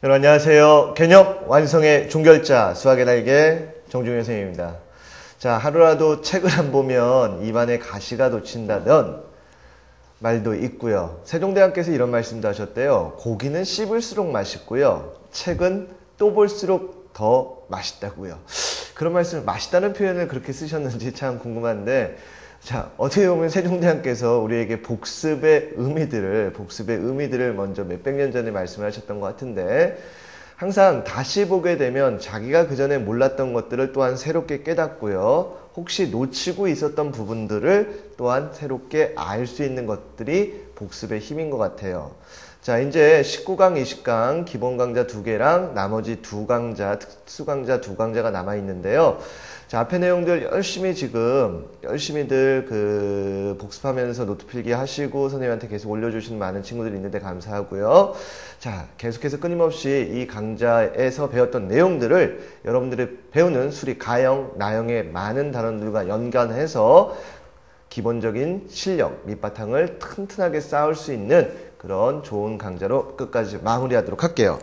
여러분 안녕하세요. 개념 완성의 종결자 수학의 날개 정중현 선생님입니다. 자, 하루라도 책을 안 보면 입안에 가시가 돋친다던 말도 있고요. 세종대왕께서 이런 말씀도 하셨대요. 고기는 씹을수록 맛있고요. 책은 또 볼수록 더 맛있다고요. 그런 말씀을 맛있다는 표현을 그렇게 쓰셨는지 참 궁금한데, 자, 어떻게 보면 세종대왕께서 우리에게 복습의 의미들을 먼저 몇백 년 전에 말씀을 하셨던 것 같은데, 항상 다시 보게 되면 자기가 그전에 몰랐던 것들을 또한 새롭게 깨닫고요. 혹시 놓치고 있었던 부분들을 또한 새롭게 알 수 있는 것들이 복습의 힘인 것 같아요. 자, 이제 19강, 20강 기본 강좌 2개랑 나머지 2강좌, 특수 강좌 2강좌가 남아 있는데요. 자, 앞에 내용들 열심히들 복습하면서 노트 필기 하시고 선생님한테 계속 올려주시는 많은 친구들이 있는데 감사하고요. 자, 계속해서 끊임없이 이 강좌에서 배웠던 내용들을 여러분들이 배우는 수리, 가형, 나형의 많은 단원들과 연관해서 기본적인 실력, 밑바탕을 튼튼하게 쌓을 수 있는 그런 좋은 강좌로 끝까지 마무리하도록 할게요.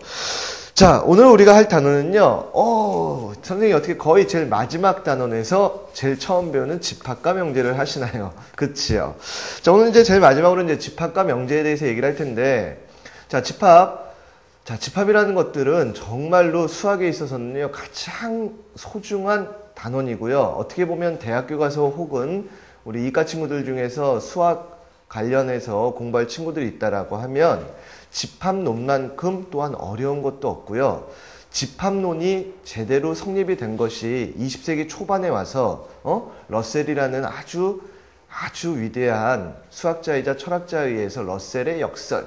자, 오늘 우리가 할 단어는요, 선생님이 어떻게 거의 제일 마지막 단원에서 제일 처음 배우는 집합과 명제를 하시나요? 그치요? 자, 오늘 이제 제일 마지막으로 이제 집합과 명제에 대해서 얘기를 할 텐데, 자, 집합이라는 것들은 정말로 수학에 있어서는요, 가장 소중한 단원이고요. 어떻게 보면 대학교 가서 혹은 우리 이과 친구들 중에서 수학 관련해서 공부할 친구들이 있다라고 하면 집합론만큼 또한 어려운 것도 없고요. 집합론이 제대로 성립이 된 것이 20세기 초반에 와서 러셀이라는 아주 위대한 수학자이자 철학자에 의해서 러셀의 역설,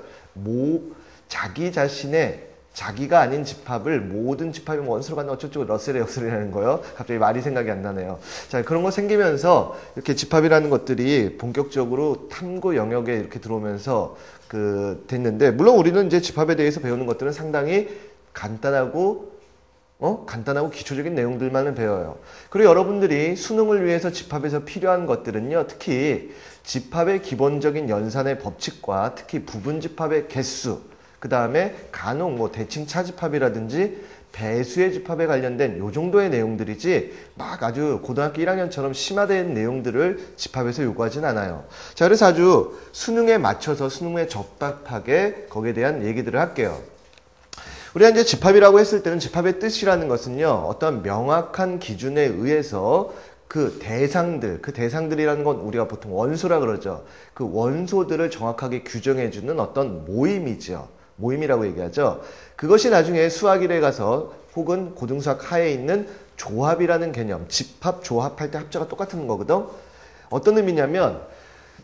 자기 자신의 자기가 아닌 집합을 모든 집합이 원수로 갖는 어쩌고 러셀의 역설이라는 거요. 갑자기 말이 생각이 안 나네요. 자, 그런 거 생기면서 이렇게 집합이라는 것들이 본격적으로 탐구 영역에 이렇게 들어오면서 됐는데, 물론 우리는 이제 집합에 대해서 배우는 것들은 상당히 간단하고 기초적인 내용들만을 배워요. 그리고 여러분들이 수능을 위해서 집합에서 필요한 것들은요, 특히 집합의 기본적인 연산의 법칙과 특히 부분집합의 개수, 그 다음에 간혹 대칭 차집합이라든지 배수의 집합에 관련된 요 정도의 내용들이지 막 아주 고등학교 1학년처럼 심화된 내용들을 집합에서 요구하진 않아요. 자, 그래서 아주 수능에 맞춰서 수능에 적합하게 거기에 대한 얘기들을 할게요. 우리가 이제 집합이라고 했을 때는 집합의 뜻이라는 것은요, 어떤 명확한 기준에 의해서 그 대상들이라는 건 우리가 보통 원소라 그러죠. 그 원소들을 정확하게 규정해주는 어떤 모임이죠. 모임이라고 얘기하죠. 그것이 나중에 수학일에 가서 혹은 고등수학 하에 있는 조합이라는 개념, 집합, 조합할 때 합자가 똑같은 거거든. 어떤 의미냐면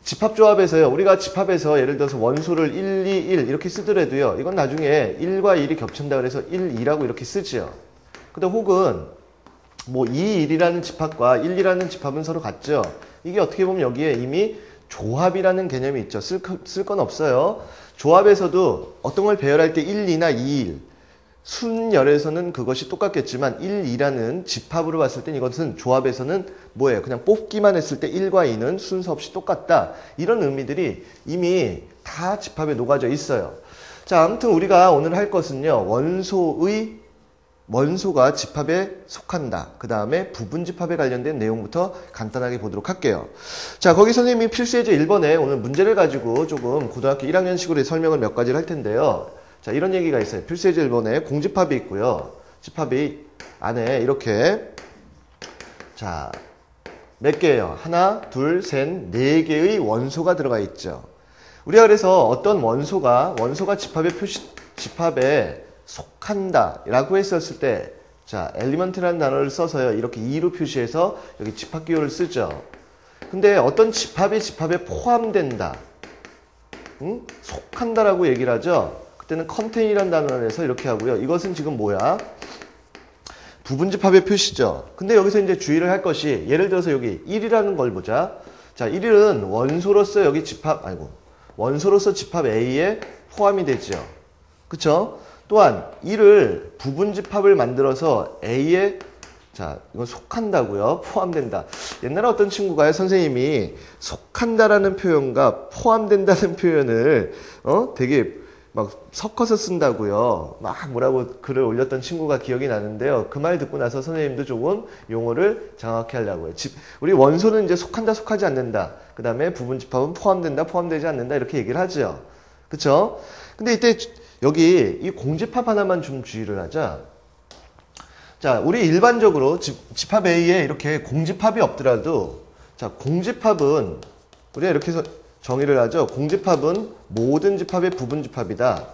집합조합에서요, 우리가 집합에서 예를 들어서 원소를 1, 2, 1 이렇게 쓰더라도요, 이건 나중에 1과 1이 겹친다 그래서 1, 2라고 이렇게 쓰죠. 근데 혹은 2, 1이라는 집합과 1, 2라는 집합은 서로 같죠. 이게 어떻게 보면 여기에 이미 조합이라는 개념이 있죠. 쓸 건 없어요. 조합에서도 어떤 걸 배열할 때 1, 2나 2, 1. 순열에서는 그것이 똑같겠지만 1, 2라는 집합으로 봤을 땐 이것은 조합에서는 뭐예요? 그냥 뽑기만 했을 때 1과 2는 순서 없이 똑같다. 이런 의미들이 이미 다 집합에 녹아져 있어요. 자, 아무튼 우리가 오늘 할 것은요, 원소가 집합에 속한다. 그 다음에 부분집합에 관련된 내용부터 간단하게 보도록 할게요. 자, 거기 선생님이 필수예제 1번에 오늘 문제를 가지고 조금 고등학교 1학년식으로 설명을 몇 가지를 할 텐데요. 자, 이런 얘기가 있어요. 필수예제 1번에 공집합이 있고요. 집합이 안에 이렇게, 자, 몇 개예요? 하나, 둘, 셋, 네 개의 원소가 들어가 있죠. 우리가 그래서 어떤 원소가 집합에 속한다 라고 했었을 때, 자, 엘리먼트라는 단어를 써서요, 이렇게 2로 표시해서 여기 집합기호를 쓰죠. 근데 어떤 집합이 집합에 포함된다, 속한다라고 얘기를 하죠. 그때는 컨테인이라는 단어를 해서 이렇게 하고요. 이것은 지금 뭐야? 부분집합의 표시죠. 근데 여기서 이제 주의를 할 것이, 예를 들어서 여기 1이라는 걸 보자. 자, 1은 원소로서 원소로서 집합 A에 포함이 되죠. 그쵸? 또한 1을 부분집합을 만들어서 A에, 자, 이건 속한다고요. 포함된다. 옛날에 어떤 친구가 선생님이 속한다라는 표현과 포함된다는 표현을 되게 막 섞어서 쓴다고요. 막 뭐라고 글을 올렸던 친구가 기억이 나는데요. 그 말 듣고 나서 선생님도 조금 용어를 정확히 하려고요. 우리 원소는 이제 속한다, 속하지 않는다. 그 다음에 부분집합은 포함된다, 포함되지 않는다. 이렇게 얘기를 하죠. 그쵸? 근데 이때 여기 이 공집합 하나만 좀 주의를 하자. 자, 우리 일반적으로 집합 A에 이렇게 공집합이 없더라도, 자, 공집합은 우리가 이렇게 해서 정의를 하죠. 공집합은 모든 집합의 부분집합이다.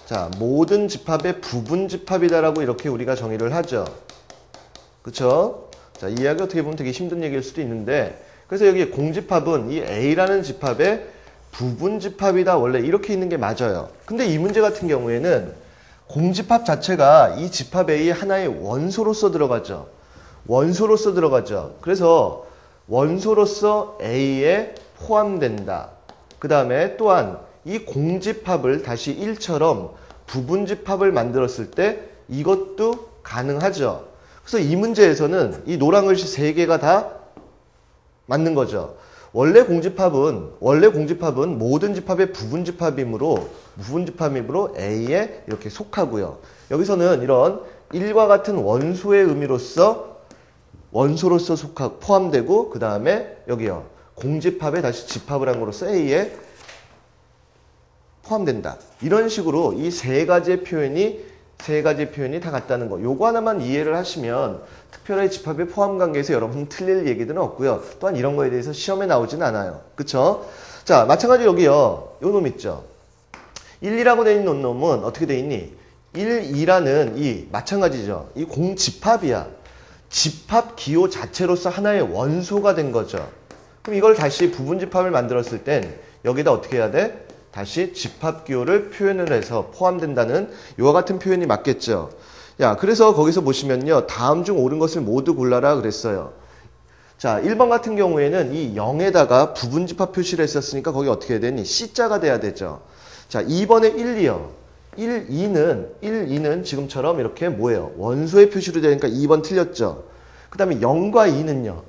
자, 모든 집합의 부분집합이다라고 이렇게 우리가 정의를 하죠. 그쵸? 자, 이 이야기 어떻게 보면 되게 힘든 얘기일 수도 있는데, 그래서 여기 공집합은 이 A라는 집합의 부분집합이다. 원래 이렇게 있는 게 맞아요. 근데 이 문제 같은 경우에는 공집합 자체가 이 집합 A의 하나의 원소로서 들어가죠. 원소로서 들어가죠. 그래서 원소로서 A에 포함된다. 그 다음에 또한 이 공집합을 다시 1처럼 부분집합을 만들었을 때 이것도 가능하죠. 그래서 이 문제에서는 이 노란 글씨 3개가 다 맞는 거죠. 원래 공집합은 모든 집합의 부분집합이므로 A에 이렇게 속하고요. 여기서는 이런 1과 같은 원소의 의미로서 원소로서 포함되고 그 다음에 여기요. 공집합에 다시 집합을 한 거로서 A에 포함된다. 이런 식으로 이 세 가지 표현이 다 같다는 거. 요거 하나만 이해를 하시면 특별하게 집합의 포함 관계에서 여러분 틀릴 얘기들은 없고요. 또한 이런 거에 대해서 시험에 나오진 않아요. 그쵸? 자, 마찬가지로 여기요. 요 놈 있죠. 1, 2라고 되어 있는 놈은 어떻게 되어 있니? 1, 2라는 이 마찬가지죠. 이 공집합이야. 집합 기호 자체로서 하나의 원소가 된 거죠. 그럼 이걸 다시 부분집합을 만들었을 땐 여기다 어떻게 해야 돼? 다시 집합 기호를 표현을 해서 포함된다는 이와 같은 표현이 맞겠죠. 야, 그래서 거기서 보시면요. 다음 중 옳은 것을 모두 골라라 그랬어요. 자, 1번 같은 경우에는 이 0에다가 부분집합 표시를 했었으니까 거기 어떻게 해야 되니? C자가 돼야 되죠. 자, 2번에 1, 2요. 1, 2는 지금처럼 이렇게 뭐예요? 원소의 표시로 되니까 2번 틀렸죠. 그 다음에 0과 2는요.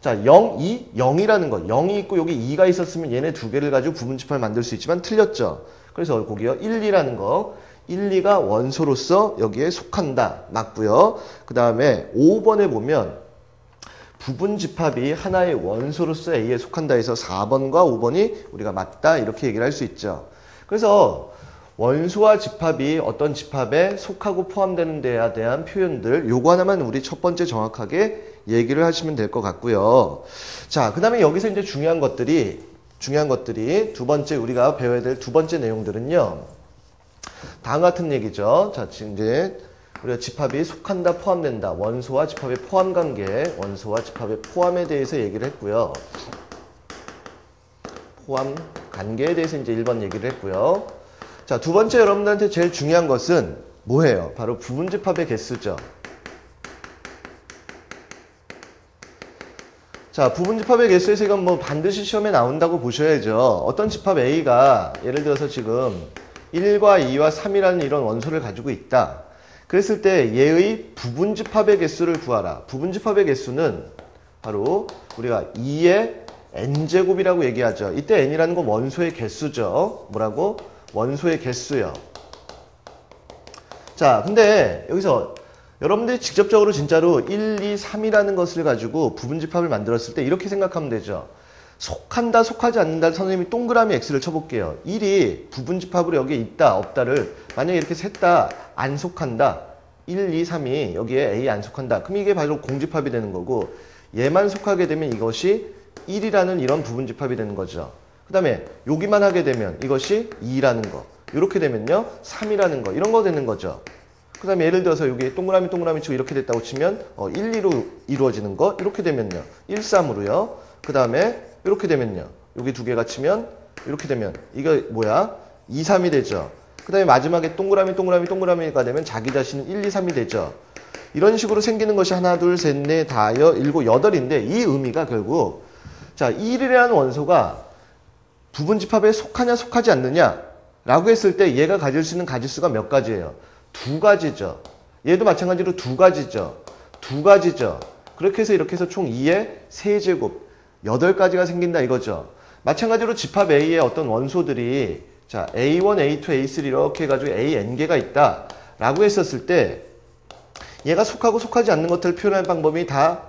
자, 0, 2, 0이라는 거. 0이 있고 여기 2가 있었으면 얘네 두 개를 가지고 부분집합을 만들 수 있지만 틀렸죠. 그래서 거기요. 1, 2라는 거. 1, 2가 원소로서 여기에 속한다. 맞고요. 그 다음에 5번에 보면 부분집합이 하나의 원소로서 A에 속한다 해서 4번과 5번이 우리가 맞다. 이렇게 얘기를 할 수 있죠. 그래서 원소와 집합이 어떤 집합에 속하고 포함되는 데에 대한 표현들 요거 하나만 우리 첫 번째 정확하게 얘기를 하시면 될 것 같고요. 자, 그 다음에 여기서 이제 중요한 것들이 두 번째 우리가 배워야 될 두 번째 내용들은요. 다음 같은 얘기죠. 자, 지금 이제 우리가 집합이 속한다, 포함된다. 원소와 집합의 포함 관계, 원소와 집합의 포함에 대해서 얘기를 했고요. 포함 관계에 대해서 이제 1번 얘기를 했고요. 자, 두 번째 여러분들한테 제일 중요한 것은 뭐예요? 바로 부분집합의 개수죠. 자, 부분집합의 개수에서 이건 뭐 반드시 시험에 나온다고 보셔야죠. 어떤 집합 A가 예를 들어서 지금 1과 2와 3이라는 이런 원소를 가지고 있다. 그랬을 때 얘의 부분집합의 개수를 구하라. 부분집합의 개수는 바로 우리가 2의 n제곱이라고 얘기하죠. 이때 n이라는 건 원소의 개수죠. 뭐라고? 원소의 개수요. 자, 근데 여기서 여러분들이 직접적으로 진짜로 1, 2, 3이라는 것을 가지고 부분집합을 만들었을 때 이렇게 생각하면 되죠. 속한다, 속하지 않는다. 선생님이 동그라미 X를 쳐볼게요. 1이 부분집합으로 여기에 있다, 없다를 만약에 이렇게 셋 다 안 속한다. 1, 2, 3이 여기에 A 안 속한다. 그럼 이게 바로 공집합이 되는 거고 얘만 속하게 되면 이것이 1이라는 이런 부분집합이 되는 거죠. 그 다음에 여기만 하게 되면 이것이 2라는 거. 이렇게 되면요. 3이라는 거. 이런 거 되는 거죠. 그 다음에 예를 들어서 여기 동그라미 치고 이렇게 됐다고 치면 1, 2로 이루어지는 거. 이렇게 되면요. 1, 3으로요. 그 다음에 이렇게 되면요. 여기 두 개가 치면 이렇게 되면 이거 뭐야? 2, 3이 되죠. 그 다음에 마지막에 동그라미가 되면 자기 자신은 1, 2, 3이 되죠. 이런 식으로 생기는 것이 하나, 둘, 셋, 넷, 다여, 일곱, 여덟인데 이 의미가 결국 자, 1이라는 원소가 부분집합에 속하냐 속하지 않느냐 라고 했을 때 얘가 가질 수 있는 가지수가 몇 가지예요? 두 가지죠. 얘도 마찬가지로 두 가지죠. 그렇게 해서 이렇게 해서 총 2의 세제곱 8가지가 생긴다 이거죠. 마찬가지로 집합 A의 어떤 원소들이 자 A1, A2, A3 이렇게 해가지고 AN개가 있다 라고 했었을 때 얘가 속하고 속하지 않는 것들을 표현하는 방법이 다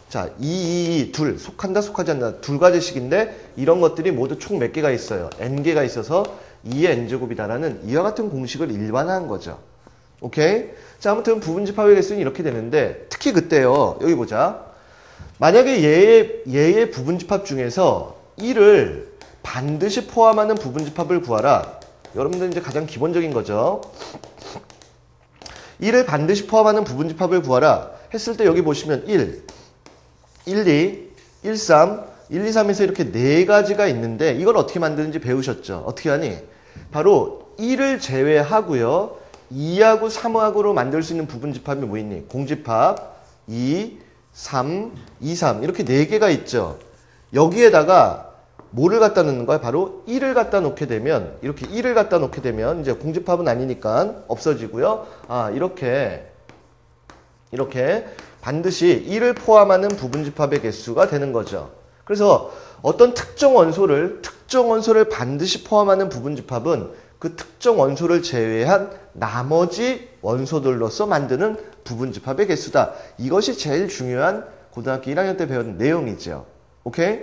자, 2, 둘, 속한다, 속하지 않는다. 두 가지씩인데 이런 것들이 모두 총 몇 개가 있어요? n개가 있어서 2의 n제곱이다라는 이와 같은 공식을 일반화한 거죠. 오케이? 자, 아무튼 부분집합의 개수는 이렇게 되는데 특히 그때요. 여기 보자. 만약에 얘의 부분집합 중에서 1을 반드시 포함하는 부분집합을 구하라. 여러분들 이제 가장 기본적인 거죠. 1을 반드시 포함하는 부분집합을 구하라 했을 때 여기 보시면 1, 2, 1, 3, 1, 2, 3에서 이렇게 네 가지가 있는데 이걸 어떻게 만드는지 배우셨죠? 어떻게 하니? 바로 1을 제외하고요. 2하고 3하고로 만들 수 있는 부분집합이 뭐 있니? 공집합 2, 3, 2, 3 이렇게 네 개가 있죠. 여기에다가 뭐를 갖다 놓는 거야? 바로 1을 갖다 놓게 되면 이렇게 1을 갖다 놓게 되면 이제 공집합은 아니니까 없어지고요. 아 이렇게 반드시 1을 포함하는 부분집합의 개수가 되는 거죠. 그래서 어떤 특정 원소를 반드시 포함하는 부분집합은 그 특정 원소를 제외한 나머지 원소들로서 만드는 부분집합의 개수다. 이것이 제일 중요한 고등학교 1학년 때 배운 내용이죠. 오케이?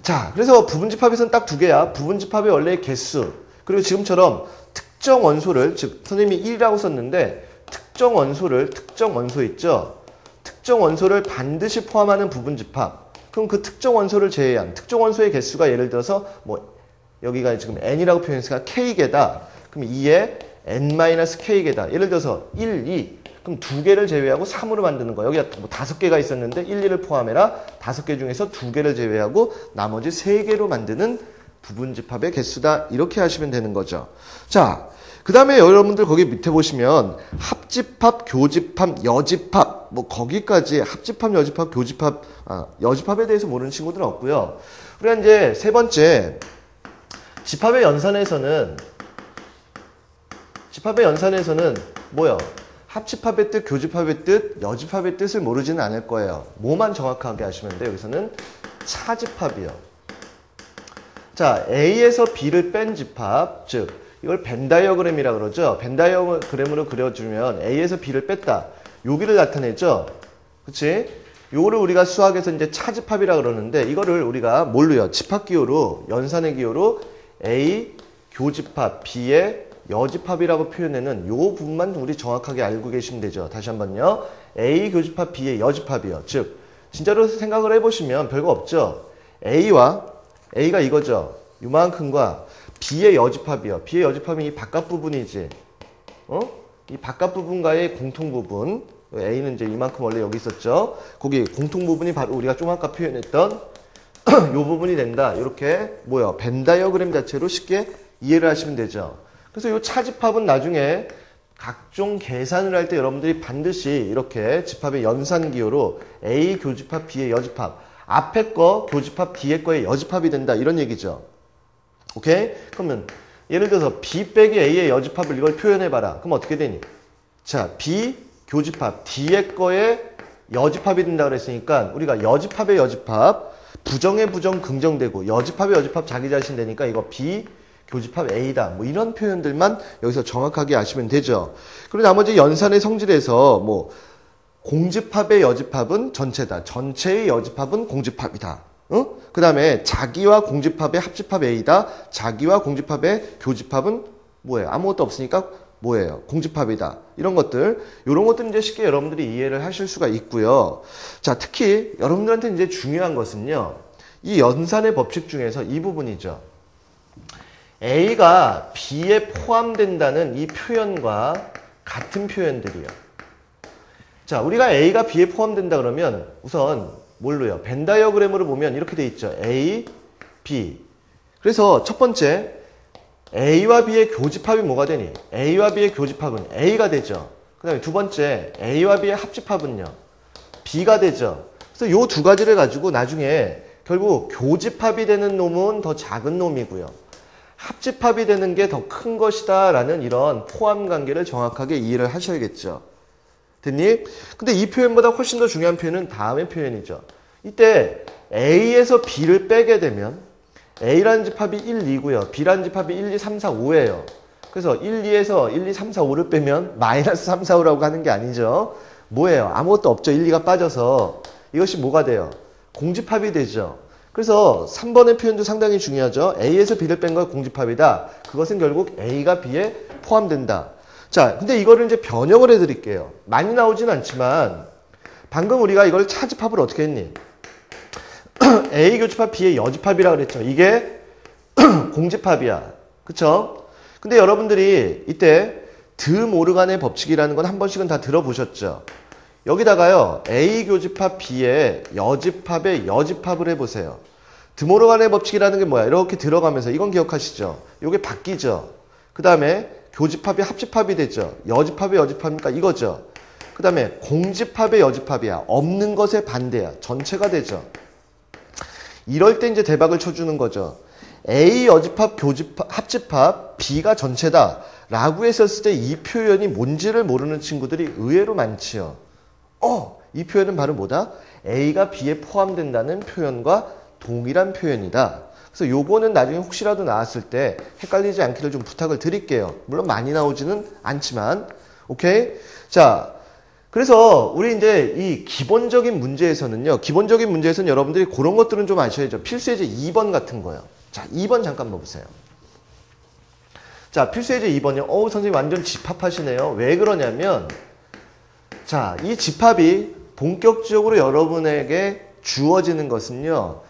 자, 그래서 부분집합에서는 딱 두 개야. 부분집합의 원래의 개수. 그리고 지금처럼 특정 원소를, 즉 선생님이 1이라고 썼는데 특정 원소 있죠? 특정 원소를 반드시 포함하는 부분집합. 그럼 그 특정 원소를 제외한 특정 원소의 개수가 예를 들어서 뭐 여기가 지금 n이라고 표현했으니까 k개다. 그럼 2에 n-k개다. 예를 들어서 1, 2. 그럼 두 개를 제외하고 3으로 만드는 거야. 여기가 뭐 5개가 있었는데 1, 2를 포함해라. 5개 중에서 2개를 제외하고 나머지 3개로 만드는 부분집합의 개수다. 이렇게 하시면 되는 거죠. 자, 그 다음에 여러분들 거기 밑에 보시면 합집합, 교집합, 여집합 뭐 거기까지 합집합, 여집합, 교집합 여집합에 대해서 모르는 친구들은 없고요. 우리가 이제 세 번째 집합의 연산에서는 뭐요? 합집합의 뜻, 교집합의 뜻, 여집합의 뜻을 모르지는 않을 거예요. 뭐만 정확하게 아시면 돼요. 여기서는 차집합이요. 자, A에서 B를 뺀 집합, 즉 이걸 벤 다이어그램이라 그러죠. 벤 다이어그램으로 그려주면 A에서 B를 뺐다. 여기를 나타내죠. 그치? 요거를 우리가 수학에서 이제 차집합이라 그러는데 이거를 우리가 뭘로요? 집합기호로, 연산의 기호로 A 교집합, B의 여집합이라고 표현하는 요 부분만 우리 정확하게 알고 계시면 되죠. 다시 한번요. A 교집합, B의 여집합이요. 즉 진짜로 생각을 해보시면 별거 없죠. A가 이거죠. 요만큼과 B의 여집합이요. B의 여집합이 이 바깥 부분이지. 이 바깥 부분과의 공통 부분. A는 이제 이만큼 원래 여기 있었죠. 거기 공통 부분이 바로 우리가 좀 아까 표현했던 요 부분이 된다. 이렇게 뭐야? 벤 다이어그램 자체로 쉽게 이해를 하시면 되죠. 그래서 요 차집합은 나중에 각종 계산을 할 때 여러분들이 반드시 이렇게 집합의 연산기호로 A 교집합, B의 여집합. 앞에 거 교집합, 뒤에 거의 여집합이 된다. 이런 얘기죠. 오케이? 그러면 예를 들어서 B 빼기 A의 여집합을 이걸 표현해봐라. 그럼 어떻게 되니? 자, B 교집합, 뒤에 거에 여집합이 된다 그랬으니까 우리가 여집합의 여집합, 부정의 부정 긍정되고 여집합의 여집합 자기 자신 되니까 이거 B 교집합 A다. 뭐 이런 표현들만 여기서 정확하게 아시면 되죠. 그리고 나머지 연산의 성질에서 뭐 공집합의 여집합은 전체다. 전체의 여집합은 공집합이다. 그 다음에 자기와 공집합의 합집합 A다. 자기와 공집합의 교집합은 뭐예요? 아무것도 없으니까 뭐예요? 공집합이다. 이런 것들. 이런 것들은 이제 쉽게 여러분들이 이해를 하실 수가 있고요. 자, 특히 여러분들한테 이제 중요한 것은요. 이 연산의 법칙 중에서 이 부분이죠. A가 B에 포함된다는 이 표현과 같은 표현들이요. 자, 우리가 A가 B에 포함된다 그러면 우선 뭘로요? 벤 다이어그램으로 보면 이렇게 돼 있죠. A, B. 그래서 첫 번째 A와 B의 교집합이 뭐가 되니? A와 B의 교집합은 A가 되죠. 그 다음에 두 번째 A와 B의 합집합은요. B가 되죠. 그래서 요 두 가지를 가지고 나중에 결국 교집합이 되는 놈은 더 작은 놈이고요. 합집합이 되는 게 더 큰 것이다 라는 이런 포함 관계를 정확하게 이해를 하셔야겠죠. 됐니? 근데 이 표현보다 훨씬 더 중요한 표현은 다음의 표현이죠. 이때 A에서 B를 빼게 되면 A라는 집합이 1, 2고요. B라는 집합이 1, 2, 3, 4, 5예요. 그래서 1, 2에서 1, 2, 3, 4, 5를 빼면 마이너스 3, 4, 5라고 하는 게 아니죠. 뭐예요? 아무것도 없죠. 1, 2가 빠져서. 이것이 뭐가 돼요? 공집합이 되죠. 그래서 3번의 표현도 상당히 중요하죠. A에서 B를 뺀 건 공집합이다. 그것은 결국 A가 B에 포함된다. 자, 근데 이거를 이제 변형을 해드릴게요. 많이 나오진 않지만 방금 우리가 이걸 차집합을 어떻게 했니? A 교집합 B의 여집합이라고 그랬죠. 이게 공집합이야. 그쵸? 근데 여러분들이 이때 드 모르간의 법칙이라는 건 한 번씩은 다 들어보셨죠? 여기다가요, A 교집합 B의 여집합의 여집합을 해보세요. 드 모르간의 법칙이라는 게 뭐야? 이렇게 들어가면서, 이건 기억하시죠? 이게 바뀌죠? 그 다음에 교집합이 합집합이 되죠? 여집합의 여집합이니까 이거죠? 그 다음에 공집합의 여집합이야. 없는 것의 반대야. 전체가 되죠? 이럴 때 이제 대박을 쳐주는 거죠. A 여집합, 교집합, 합집합, B가 전체다 라고 했었을 때 이 표현이 뭔지를 모르는 친구들이 의외로 많지요. 이 표현은 바로 뭐다? A가 B에 포함된다는 표현과 동일한 표현이다. 그래서 요거는 나중에 혹시라도 나왔을 때 헷갈리지 않기를 좀 부탁을 드릴게요. 물론 많이 나오지는 않지만. 오케이? 자, 그래서 우리 이제 이 기본적인 문제에서는요. 기본적인 문제에서는 여러분들이 그런 것들은 좀 아셔야죠. 필수예제 2번 같은 거요. 자, 2번 잠깐 봐보세요. 자, 필수예제 2번이요. 선생님 완전 집합하시네요. 왜 그러냐면 자, 이 집합이 본격적으로 여러분에게 주어지는 것은요.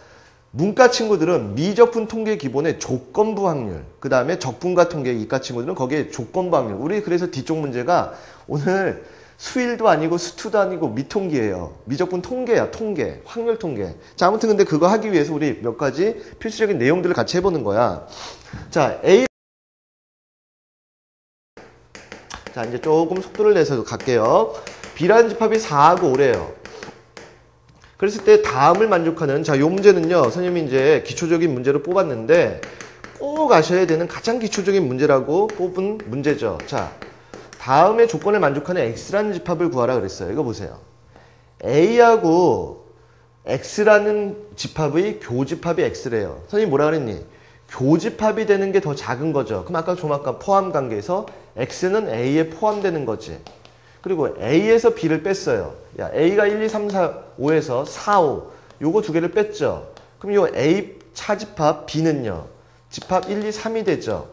문과 친구들은 미적분 통계 기본의 조건부 확률, 그 다음에 적분과 통계 이과 친구들은 거기에 조건부 확률. 우리 그래서 뒤쪽 문제가 오늘 수일도 아니고 수투도 아니고 미통계예요. 미적분 통계야, 통계, 확률 통계. 자, 아무튼 근데 그거 하기 위해서 우리 몇 가지 필수적인 내용들을 같이 해보는 거야. 자, 자, 이제 조금 속도를 내서 갈게요. B라는 집합이 4하고 5래요. 그랬을 때 다음을 만족하는, 자, 요 문제는요, 선생님이 이제 기초적인 문제로 뽑았는데 꼭 아셔야 되는 가장 기초적인 문제라고 뽑은 문제죠. 자, 다음의 조건을 만족하는 X라는 집합을 구하라 그랬어요. 이거 보세요. A하고 X라는 집합의 교집합이 X래요. 선생님 뭐라 그랬니? 교집합이 되는 게 더 작은 거죠. 그럼 아까 조막간 포함 관계에서 X는 A에 포함되는 거지. 그리고 A에서 B를 뺐어요. 야, A가 1, 2, 3, 4, 5에서 4, 5. 요거 두 개를 뺐죠. 그럼 요 A 차집합 B는요. 집합 1, 2, 3이 되죠.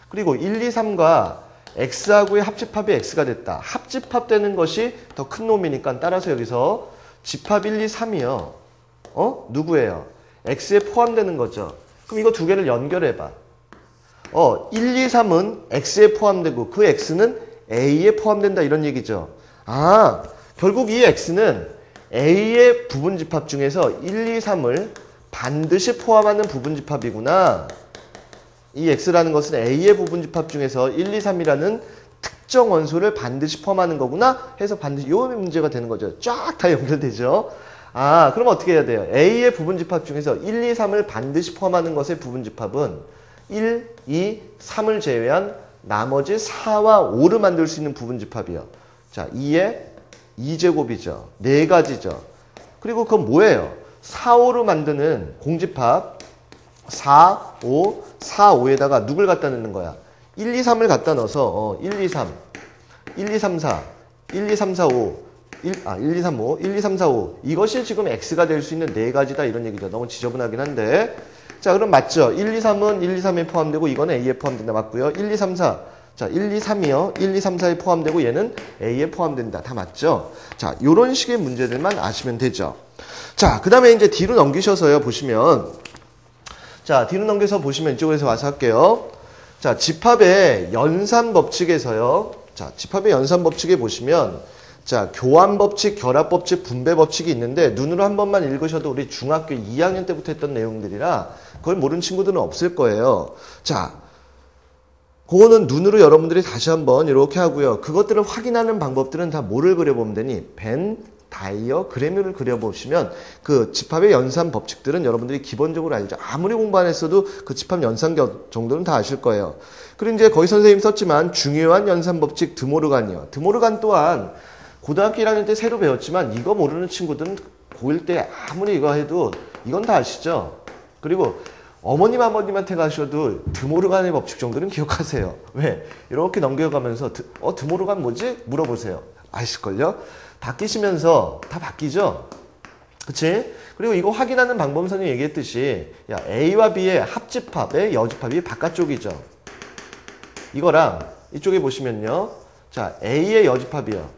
그리고 1, 2, 3과 X하고의 합집합이 X가 됐다. 합집합되는 것이 더 큰 놈이니까 따라서 여기서 집합 1, 2, 3이요. 누구예요? X에 포함되는 거죠. 그럼 이거 두 개를 연결해봐. 1, 2, 3은 X에 포함되고 그 X는 A에 포함된다 이런 얘기죠. 아, 결국 이 X는 A의 부분집합 중에서 1, 2, 3을 반드시 포함하는 부분집합이구나. 이 X라는 것은 A의 부분집합 중에서 1, 2, 3이라는 특정 원소를 반드시 포함하는 거구나 해서 반드시 요 문제가 되는 거죠. 쫙 다 연결되죠. 아, 그럼 어떻게 해야 돼요? A의 부분집합 중에서 1, 2, 3을 반드시 포함하는 것의 부분집합은 1, 2, 3을 제외한 나머지 4와 5를 만들 수 있는 부분집합이요. 자, 2의 2제곱이죠. 4가지죠. 그리고 그건 뭐예요? 4, 5로 만드는 공집합 4, 5, 4, 5에다가 누굴 갖다 넣는 거야? 1, 2, 3을 갖다 넣어서 1, 2, 3, 1, 2, 3, 4, 1, 2, 3, 4, 5 1, 2, 3, 5, 1, 2, 3, 4, 5 이것이 지금 X가 될 수 있는 4가지다 이런 얘기죠. 너무 지저분하긴 한데 자, 그럼 맞죠? 1, 2, 3은 1, 2, 3에 포함되고 이거는 A에 포함된다. 맞고요. 1, 2, 3, 4. 자, 1, 2, 3이요. 1, 2, 3, 4에 포함되고 얘는 A에 포함된다. 다 맞죠? 자, 요런 식의 문제들만 아시면 되죠. 자, 그 다음에 이제 뒤로 넘기셔서요. 보시면 자, 뒤로 넘겨서 보시면 이쪽에서 와서 할게요. 자, 집합의 연산 법칙에서요. 자, 집합의 연산 법칙에 보시면 자, 교환 법칙, 결합 법칙, 분배 법칙이 있는데 눈으로 한 번만 읽으셔도 우리 중학교 2학년 때부터 했던 내용들이라 그걸 모르는 친구들은 없을 거예요. 자, 그거는 눈으로 여러분들이 다시 한번 이렇게 하고요. 그것들을 확인하는 방법들은 다 뭐를 그려보면 되니? 벤 다이어그램을 그려보시면 그 집합의 연산 법칙들은 여러분들이 기본적으로 알죠. 아무리 공부 안 했어도 그 집합 연산 정도는 다 아실 거예요. 그리고 이제 거기 선생님 썼지만 중요한 연산 법칙 드모르간이요. 드모르간 또한 고등학교 1학년 때 새로 배웠지만 이거 모르는 친구들은 고1 때 아무리 이거 해도 이건 다 아시죠? 그리고 어머님 아버님한테 가셔도 드모르간의 법칙 정도는 기억하세요. 왜? 이렇게 넘겨가면서 드모르간 뭐지? 물어보세요. 아실걸요? 바뀌시면서 다 바뀌죠? 그치? 그리고 이거 확인하는 방법은 선생님이 얘기했듯이 야, A와 B의 합집합의 여집합이 바깥쪽이죠. 이거랑 이쪽에 보시면요. 자, A의 여집합이요.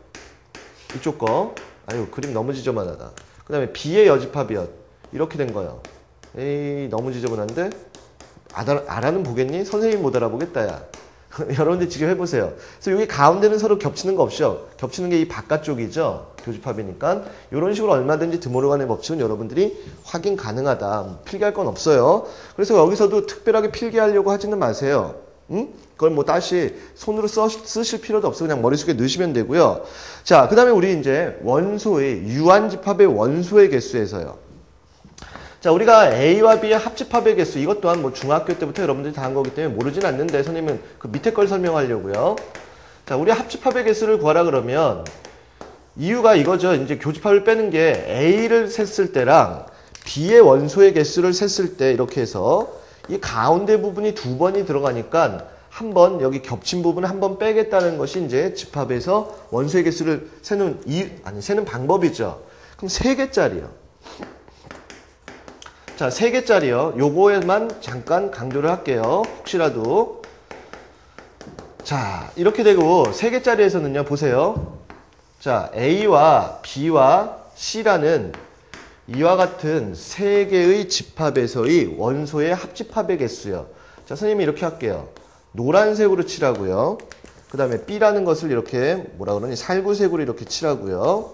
이쪽 거. 아유, 그림 너무 지저분하다. 그 다음에 B의 여집합이요. 이렇게 된 거요. 에이, 너무 지저분한데? 알아는 보겠니? 선생님 못 알아보겠다, 야. 여러분들 직접 해보세요. 그래서 여기 가운데는 서로 겹치는 거 없죠? 겹치는 게 이 바깥쪽이죠? 교집합이니까. 이런 식으로 얼마든지 드모르간의 법칙은 여러분들이 확인 가능하다. 필기할 건 없어요. 그래서 여기서도 특별하게 필기하려고 하지는 마세요. 응? 그걸 뭐 다시 손으로 쓰실 필요도 없어. 그냥 머릿속에 넣으시면 되고요. 자, 그 다음에 우리 이제 원소의, 유한집합의 원소의 개수에서요. 자, 우리가 A와 B의 합집합의 개수, 이것 또한 뭐 중학교 때부터 여러분들이 다 한 거기 때문에 모르진 않는데, 선생님은 그 밑에 걸 설명하려고요. 자, 우리 합집합의 개수를 구하라 그러면, 이유가 이거죠. 이제 교집합을 빼는 게 A를 셌을 때랑 B의 원소의 개수를 셌을 때 이렇게 해서 이 가운데 부분이 두 번이 들어가니까 한 번, 여기 겹친 부분을 한 번 빼겠다는 것이 이제 집합에서 원소의 개수를 세는 방법이죠. 그럼 3개짜리요. 자, 3개짜리요. 요거에만 잠깐 강조를 할게요. 혹시라도. 자, 이렇게 되고 3개짜리에서는요. 보세요. 자, A와 B와 C라는 이와 같은 3개의 집합에서의 원소의 합집합의 개수요. 자, 선생님이 이렇게 할게요. 노란색으로 칠하고요. 그 다음에 B라는 것을 이렇게 뭐라 그러니 살구색으로 이렇게 칠하고요.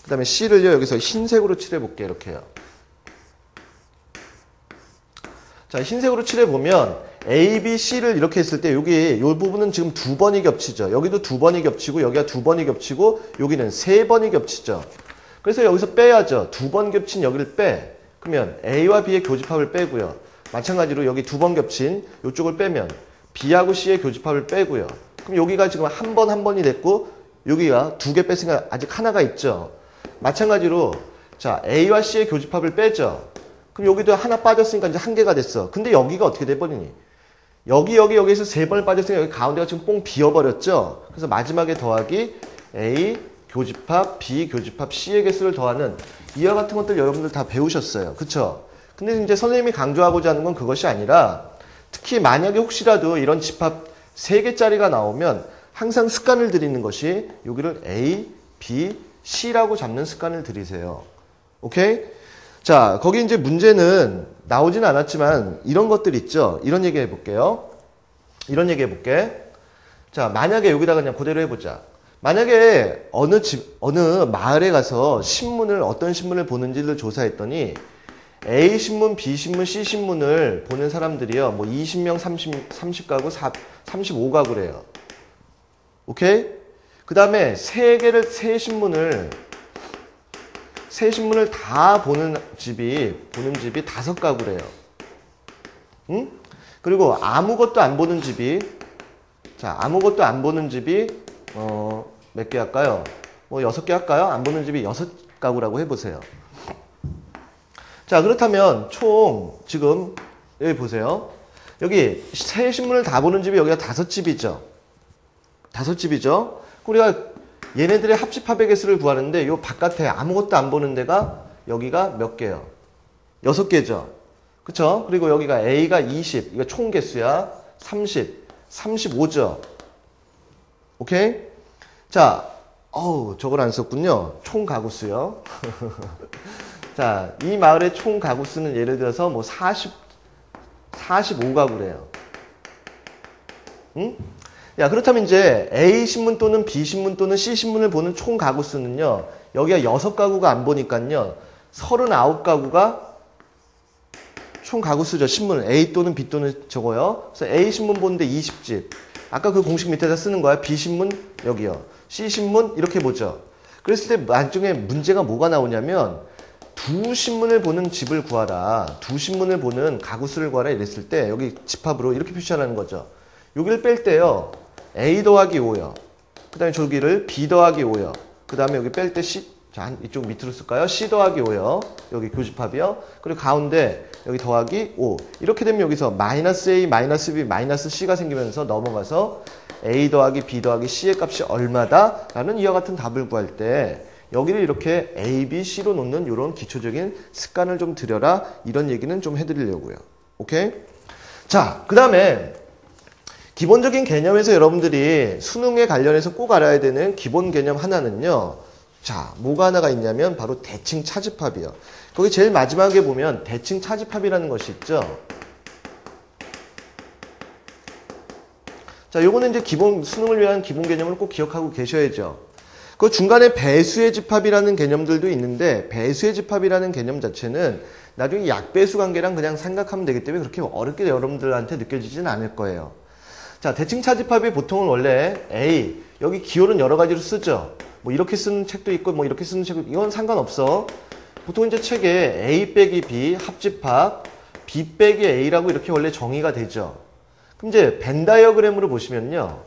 그 다음에 C를요. 여기서 흰색으로 칠해볼게요. 이렇게요. 자, 흰색으로 칠해보면 A, B, C를 이렇게 했을 때 여기 이 부분은 지금 2번이 겹치죠. 여기도 2번이 겹치고 여기가 2번이 겹치고 여기는 3번이 겹치죠. 그래서 여기서 빼야죠. 2번 겹친 여기를 빼. 그러면 A와 B의 교집합을 빼고요. 마찬가지로 여기 2번 겹친 이쪽을 빼면 B하고 C의 교집합을 빼고요. 그럼 여기가 지금 한 번이 됐고 여기가 2개 뺐으니까 아직 하나가 있죠. 마찬가지로 자, A와 C의 교집합을 빼죠. 그럼 여기도 하나 빠졌으니까 이제 1개가 됐어. 근데 여기가 어떻게 돼버리니? 여기에서 3번을 빠졌으니까 여기 가운데가 지금 뽕 비어버렸죠? 그래서 마지막에 더하기 A 교집합, B 교집합, C의 개수를 더하는 이와 같은 것들 여러분들 다 배우셨어요. 그쵸? 근데 이제 선생님이 강조하고자 하는 건 그것이 아니라 특히 만약에 혹시라도 이런 집합 3개짜리가 나오면 항상 습관을 들이는 것이 여기를 A, B, C라고 잡는 습관을 들이세요. 오케이? 자, 거기 이제 문제는 나오진 않았지만 이런 것들 있죠. 이런 얘기 해볼게요. 이런 얘기 해볼게. 자, 만약에 여기다가 그냥 그대로 해보자. 만약에 어느 마을에 가서 어떤 신문을 보는지를 조사했더니 A 신문, B 신문, C 신문을 보는 사람들이요. 뭐 20명, 30가구, 35가구래요. 오케이? 그 다음에 세 신문을 다 보는 집이 5가구래요. 응? 그리고 아무것도 안 보는 집이 몇 개 할까요? 뭐 6개 할까요? 안 보는 집이 6가구라고 해보세요. 자, 그렇다면 총 지금 여기 보세요. 여기 세 신문을 다 보는 집이 여기가 5집이죠. 5집이죠. 우리가 얘네들의 합집합의 개수를 구하는데 요 바깥에 아무것도 안 보는 데가 여기가 몇 개요? 6개죠. 그쵸? 그리고 여기가 A가 20, 이거 총 개수야. 30, 35죠. 오케이? 자, 저걸 안 썼군요. 총 가구수요. 자, 이 마을의 총 가구수는 예를 들어서 뭐 45가구래요. 응? 야, 그렇다면 이제 A 신문 또는 B 신문 또는 C 신문을 보는 총 가구수는요. 여기가 6가구가 안 보니까요. 39가구가 총 가구수죠. 신문은 A 또는 B 또는 저거요. 그래서 A 신문 보는데 20집. 아까 그 공식 밑에다 쓰는 거야. B 신문 여기요. C 신문 이렇게 보죠. 그랬을 때 나중에 문제가 뭐가 나오냐면 두 신문을 보는 집을 구하라. 두 신문을 보는 가구수를 구하라 이랬을 때 여기 집합으로 이렇게 표시하라는 거죠. 여기를 뺄 때요. A 더하기 5요. 그 다음에 저기를 B 더하기 5요. 그 다음에 여기 뺄 때 C. 자, 이쪽 밑으로 쓸까요? C 더하기 5요. 여기 교집합이요. 그리고 가운데 여기 더하기 5. 이렇게 되면 여기서 마이너스 A, 마이너스 B, 마이너스 C가 생기면서 넘어가서 A 더하기 B 더하기 C의 값이 얼마다? 라는 이와 같은 답을 구할 때 여기를 이렇게 A, B, C로 놓는 이런 기초적인 습관을 좀 들여라. 이런 얘기는 좀 해드리려고요. 오케이? 자, 그 다음에 기본적인 개념에서 여러분들이 수능에 관련해서 꼭 알아야 되는 기본 개념 하나는요. 자, 뭐가 하나가 있냐면 바로 대칭 차집합이요. 거기 제일 마지막에 보면 대칭 차집합이라는 것이 있죠. 자, 요거는 이제 기본 수능을 위한 기본 개념을 꼭 기억하고 계셔야죠. 그 중간에 배수의 집합이라는 개념들도 있는데 배수의 집합이라는 개념 자체는 나중에 약배수 관계랑 그냥 생각하면 되기 때문에 그렇게 어렵게 여러분들한테 느껴지진 않을 거예요. 자, 대칭 차집합이 보통은 원래 A, 여기 기호는 여러 가지로 쓰죠. 뭐 이렇게 쓰는 책도 있고 뭐 이렇게 쓰는 책도 있고 이건 상관없어. 보통 이제 책에 A 빼기 B 합집합, B 빼기 A라고 이렇게 원래 정의가 되죠. 그럼 이제 벤 다이어그램으로 보시면요.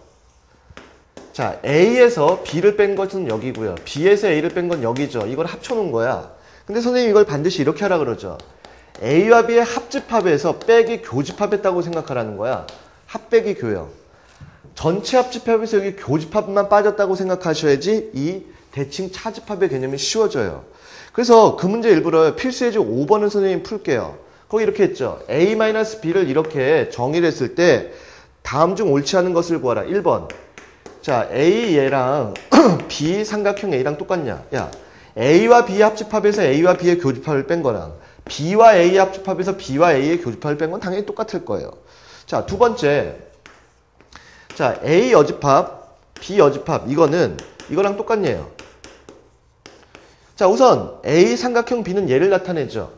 자, A에서 B를 뺀 것은 여기고요. B에서 A를 뺀 건 여기죠. 이걸 합쳐놓은 거야. 근데 선생님이 이걸 반드시 이렇게 하라 그러죠. A와 B의 합집합에서 빼기 교집합했다고 생각하라는 거야. 합 빼기 교요. 전체 합집합에서 여기 교집합만 빠졌다고 생각하셔야지 이 대칭 차집합의 개념이 쉬워져요. 그래서 그 문제 일부러 필수예제 5번을 선생님이 풀게요. 거기 이렇게 했죠. A-B를 이렇게 정의를 했을 때 다음 중 옳지 않은 것을 구하라. 1번. 자, A 얘랑 B 삼각형 A랑 똑같냐? 야, A와 B 합집합에서 A와 B의 교집합을 뺀 거랑 B와 A 합집합에서 B와 A의 교집합을 뺀 건 당연히 똑같을 거예요. 자, 두 번째. 자, A 여집합, B 여집합 이거랑 똑같네요. 자, 우선 A 삼각형 B는 얘를 나타내죠.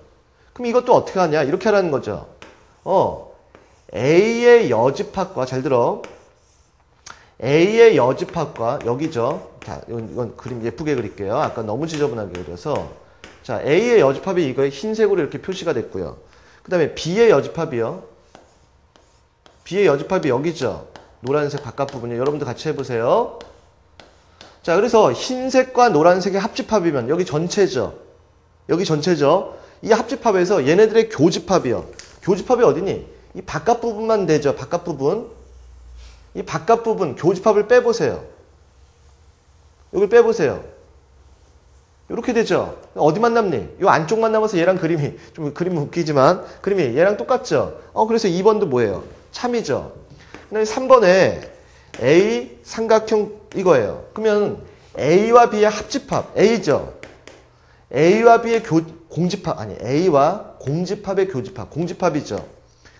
그럼 이것도 어떻게 하냐? 이렇게 하라는 거죠. A의 여집합과 잘 들어. A의 여집합과 여기죠. 자, 이건 그림 예쁘게 그릴게요. 아까 너무 지저분하게 그려서. 자, A의 여집합이 이거 흰색으로 이렇게 표시가 됐고요. 그 다음에 B의 여집합이요. B의 여집합이 여기죠. 노란색 바깥 부분이요. 여러분들 같이 해보세요. 자, 그래서 흰색과 노란색의 합집합이면 여기 전체죠. 여기 전체죠. 이 합집합에서 얘네들의 교집합이요. 교집합이 어디니? 이 바깥 부분만 되죠. 바깥 부분. 이 바깥 부분 교집합을 빼보세요. 여기 빼보세요. 이렇게 되죠. 어디만 남니? 이 안쪽만 남아서 얘랑 그림이 좀 그림 웃기지만 그림이 얘랑 똑같죠. 그래서 2번도 뭐예요? 참이죠. 그다음에 3번에 A 삼각형 이거예요. 그러면 A와 B의 합집합 A죠. A와 B의 공집합 아니 A와 공집합의 교집합 공집합이죠.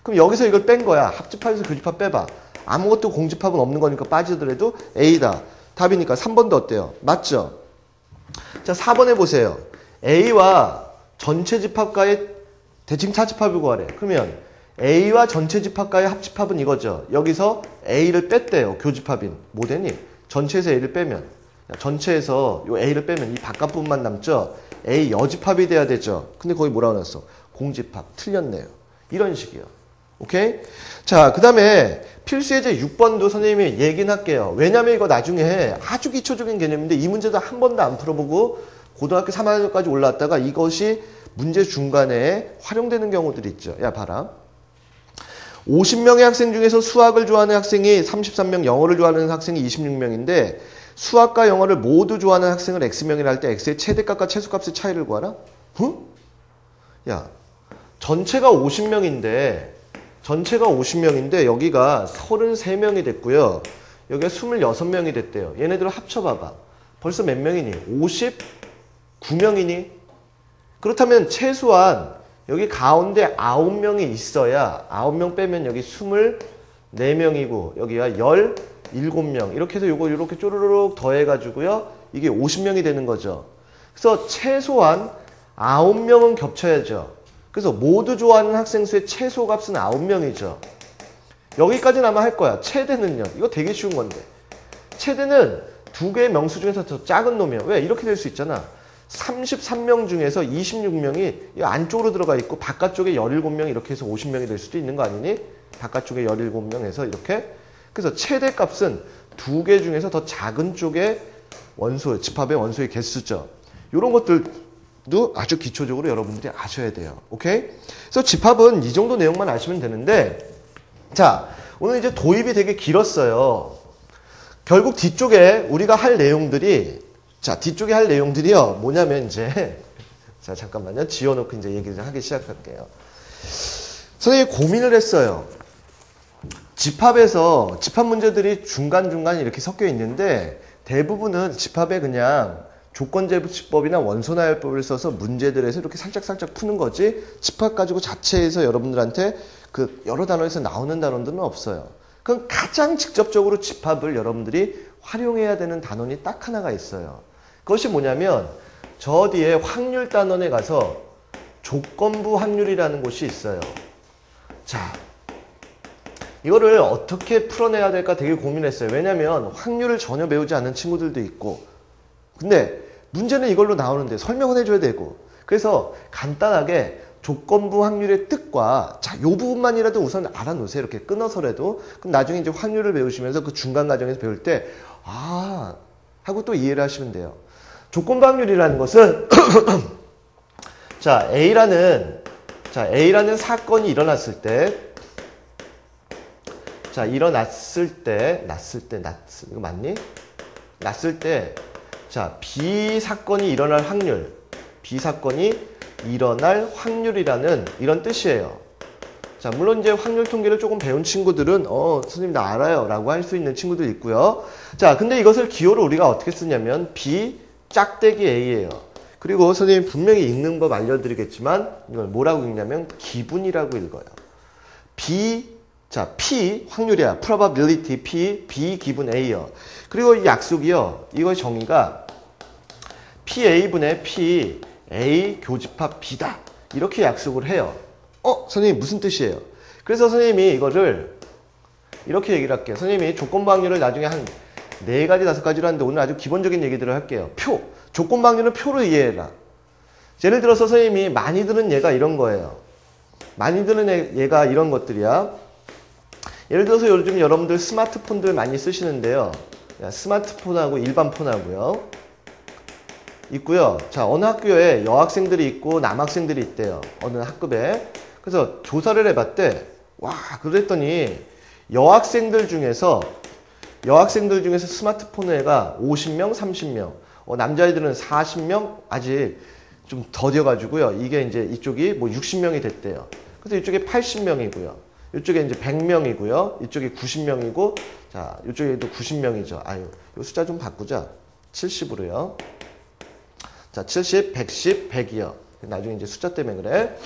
그럼 여기서 이걸 뺀 거야. 합집합에서 교집합 빼봐. 아무것도 공집합은 없는 거니까 빠지더라도 A다. 답이니까 3번도 어때요? 맞죠? 자, 4번에 보세요. A와 전체 집합과의 대칭 차집합을 구하래. 그러면 A와 전체 집합과의 합집합은 이거죠. 여기서 A를 뺐대요. 교집합인. 뭐 되니? 전체에서 A를 빼면. 전체에서 요 A를 빼면 이 바깥 부분만 남죠. A 여집합이 돼야 되죠. 근데 거기 뭐라고 나왔어? 공집합. 틀렸네요. 이런 식이요. 오케이? 자, 그 다음에 필수예제 6번도 선생님이 얘기는 할게요. 왜냐면 이거 나중에 아주 기초적인 개념인데 이 문제도 한 번도 안 풀어보고 고등학교 3학년까지 올라왔다가 이것이 문제 중간에 활용되는 경우들이 있죠. 야, 봐라. 50명의 학생 중에서 수학을 좋아하는 학생이 33명, 영어를 좋아하는 학생이 26명인데 수학과 영어를 모두 좋아하는 학생을 X명이라 할 때 X의 최대값과 최소값의 차이를 구하라? 응? 야, 전체가 50명인데 여기가 33명이 됐고요. 여기가 26명이 됐대요. 얘네들을 합쳐봐봐. 벌써 몇 명이니? 59명이니? 그렇다면 최소한 여기 가운데 9명이 있어야 9명 빼면 여기 24명이고 여기가 17명 이렇게 해서 요거 이렇게 쪼르륵 더해가지고요. 이게 50명이 되는 거죠. 그래서 최소한 9명은 겹쳐야죠. 그래서 모두 좋아하는 학생 수의 최소 값은 9명이죠. 여기까지는 아마 할 거야. 최대는요. 이거 되게 쉬운 건데. 최대는 두 개의 명수 중에서 더 작은 놈이에요. 왜? 이렇게 될 수 있잖아. 33명 중에서 26명이 이 안쪽으로 들어가 있고 바깥쪽에 17명 이렇게 해서 50명이 될 수도 있는 거 아니니? 바깥쪽에 17명에서 이렇게. 그래서 최대값은 두 개 중에서 더 작은 쪽의 원소, 집합의 원소의 개수죠. 이런 것들도 아주 기초적으로 여러분들이 아셔야 돼요. 오케이? 그래서 집합은 이 정도 내용만 아시면 되는데, 자, 오늘 이제 도입이 되게 길었어요. 결국 뒤쪽에 우리가 할 내용들이, 자, 뒤쪽에 할 내용들이요. 뭐냐면 이제, 자, 잠깐만요. 지워놓고 이제 얘기를 하기 시작할게요. 선생님이 고민을 했어요. 집합에서, 집합 문제들이 중간중간 이렇게 섞여 있는데, 대부분은 집합에 그냥 조건제시법이나 원소나열법을 써서 문제들에서 이렇게 살짝살짝 푸는 거지, 집합 가지고 자체에서 여러분들한테 그 여러 단어에서 나오는 단어들은 없어요. 그럼 가장 직접적으로 집합을 여러분들이 활용해야 되는 단원이 딱 하나가 있어요. 그것이 뭐냐면 저 뒤에 확률 단원에 가서 조건부 확률이라는 곳이 있어요. 자, 이거를 어떻게 풀어내야 될까 되게 고민했어요. 왜냐면 확률을 전혀 배우지 않은 친구들도 있고, 근데 문제는 이걸로 나오는데 설명은 해줘야 되고, 그래서 간단하게 조건부 확률의 뜻과, 자, 요 부분만이라도 우선 알아놓으세요. 이렇게 끊어서라도. 그럼 나중에 이제 확률을 배우시면서 그 중간 과정에서 배울 때, 아, 하고 또 이해를 하시면 돼요. 조건부 확률이라는 것은, 자, A라는 사건이 일어났을 때, 자, 이거 맞니? 났을 때, 자, B 사건이 일어날 확률, B 사건이 일어날 확률이라는 이런 뜻이에요. 자, 물론 이제 확률 통계를 조금 배운 친구들은 선생님 나 알아요 라고 할 수 있는 친구들 있고요. 자, 근데 이것을 기호를 우리가 어떻게 쓰냐면 B 짝대기 A예요. 그리고 선생님 분명히 읽는 법 알려드리겠지만 이걸 뭐라고 읽냐면 기분이라고 읽어요. B, 자, P 확률이야. probability P, B 기분 A요. 그리고 이 약속이요. 이거의 정의가 PA분의 P A 교집합 B다. 이렇게 약속을 해요. 선생님 무슨 뜻이에요? 그래서 선생님이 이거를 이렇게 얘기를 할게요. 선생님이 조건부 확률을 나중에 한 4가지, 5가지로 하는데 오늘 아주 기본적인 얘기들을 할게요. 표. 조건부 확률은 표로 이해해라. 예를 들어서 선생님이 많이 드는 얘가 이런 거예요. 많이 드는 얘가 이런 것들이야. 예를 들어서 요즘 여러분들 스마트폰들 많이 쓰시는데요. 스마트폰하고 일반 폰하고요. 있고요. 자, 어느 학교에 여학생들이 있고 남학생들이 있대요. 어느 학급에. 그래서 조사를 해봤대. 와, 그랬더니 여학생들 중에서 스마트폰 애가 50명, 30명. 남자애들은 40명, 아직 좀 더뎌가지고요. 이게 이제 이쪽이 뭐 60명이 됐대요. 그래서 이쪽에 80명이고요. 이쪽에 이제 100명이고요. 이쪽에 90명이고, 자, 이쪽에도 90명이죠. 아유, 이 숫자 좀 바꾸자. 70으로요. 자, 70, 110, 100이요. 나중에 이제 숫자 때문에 그래.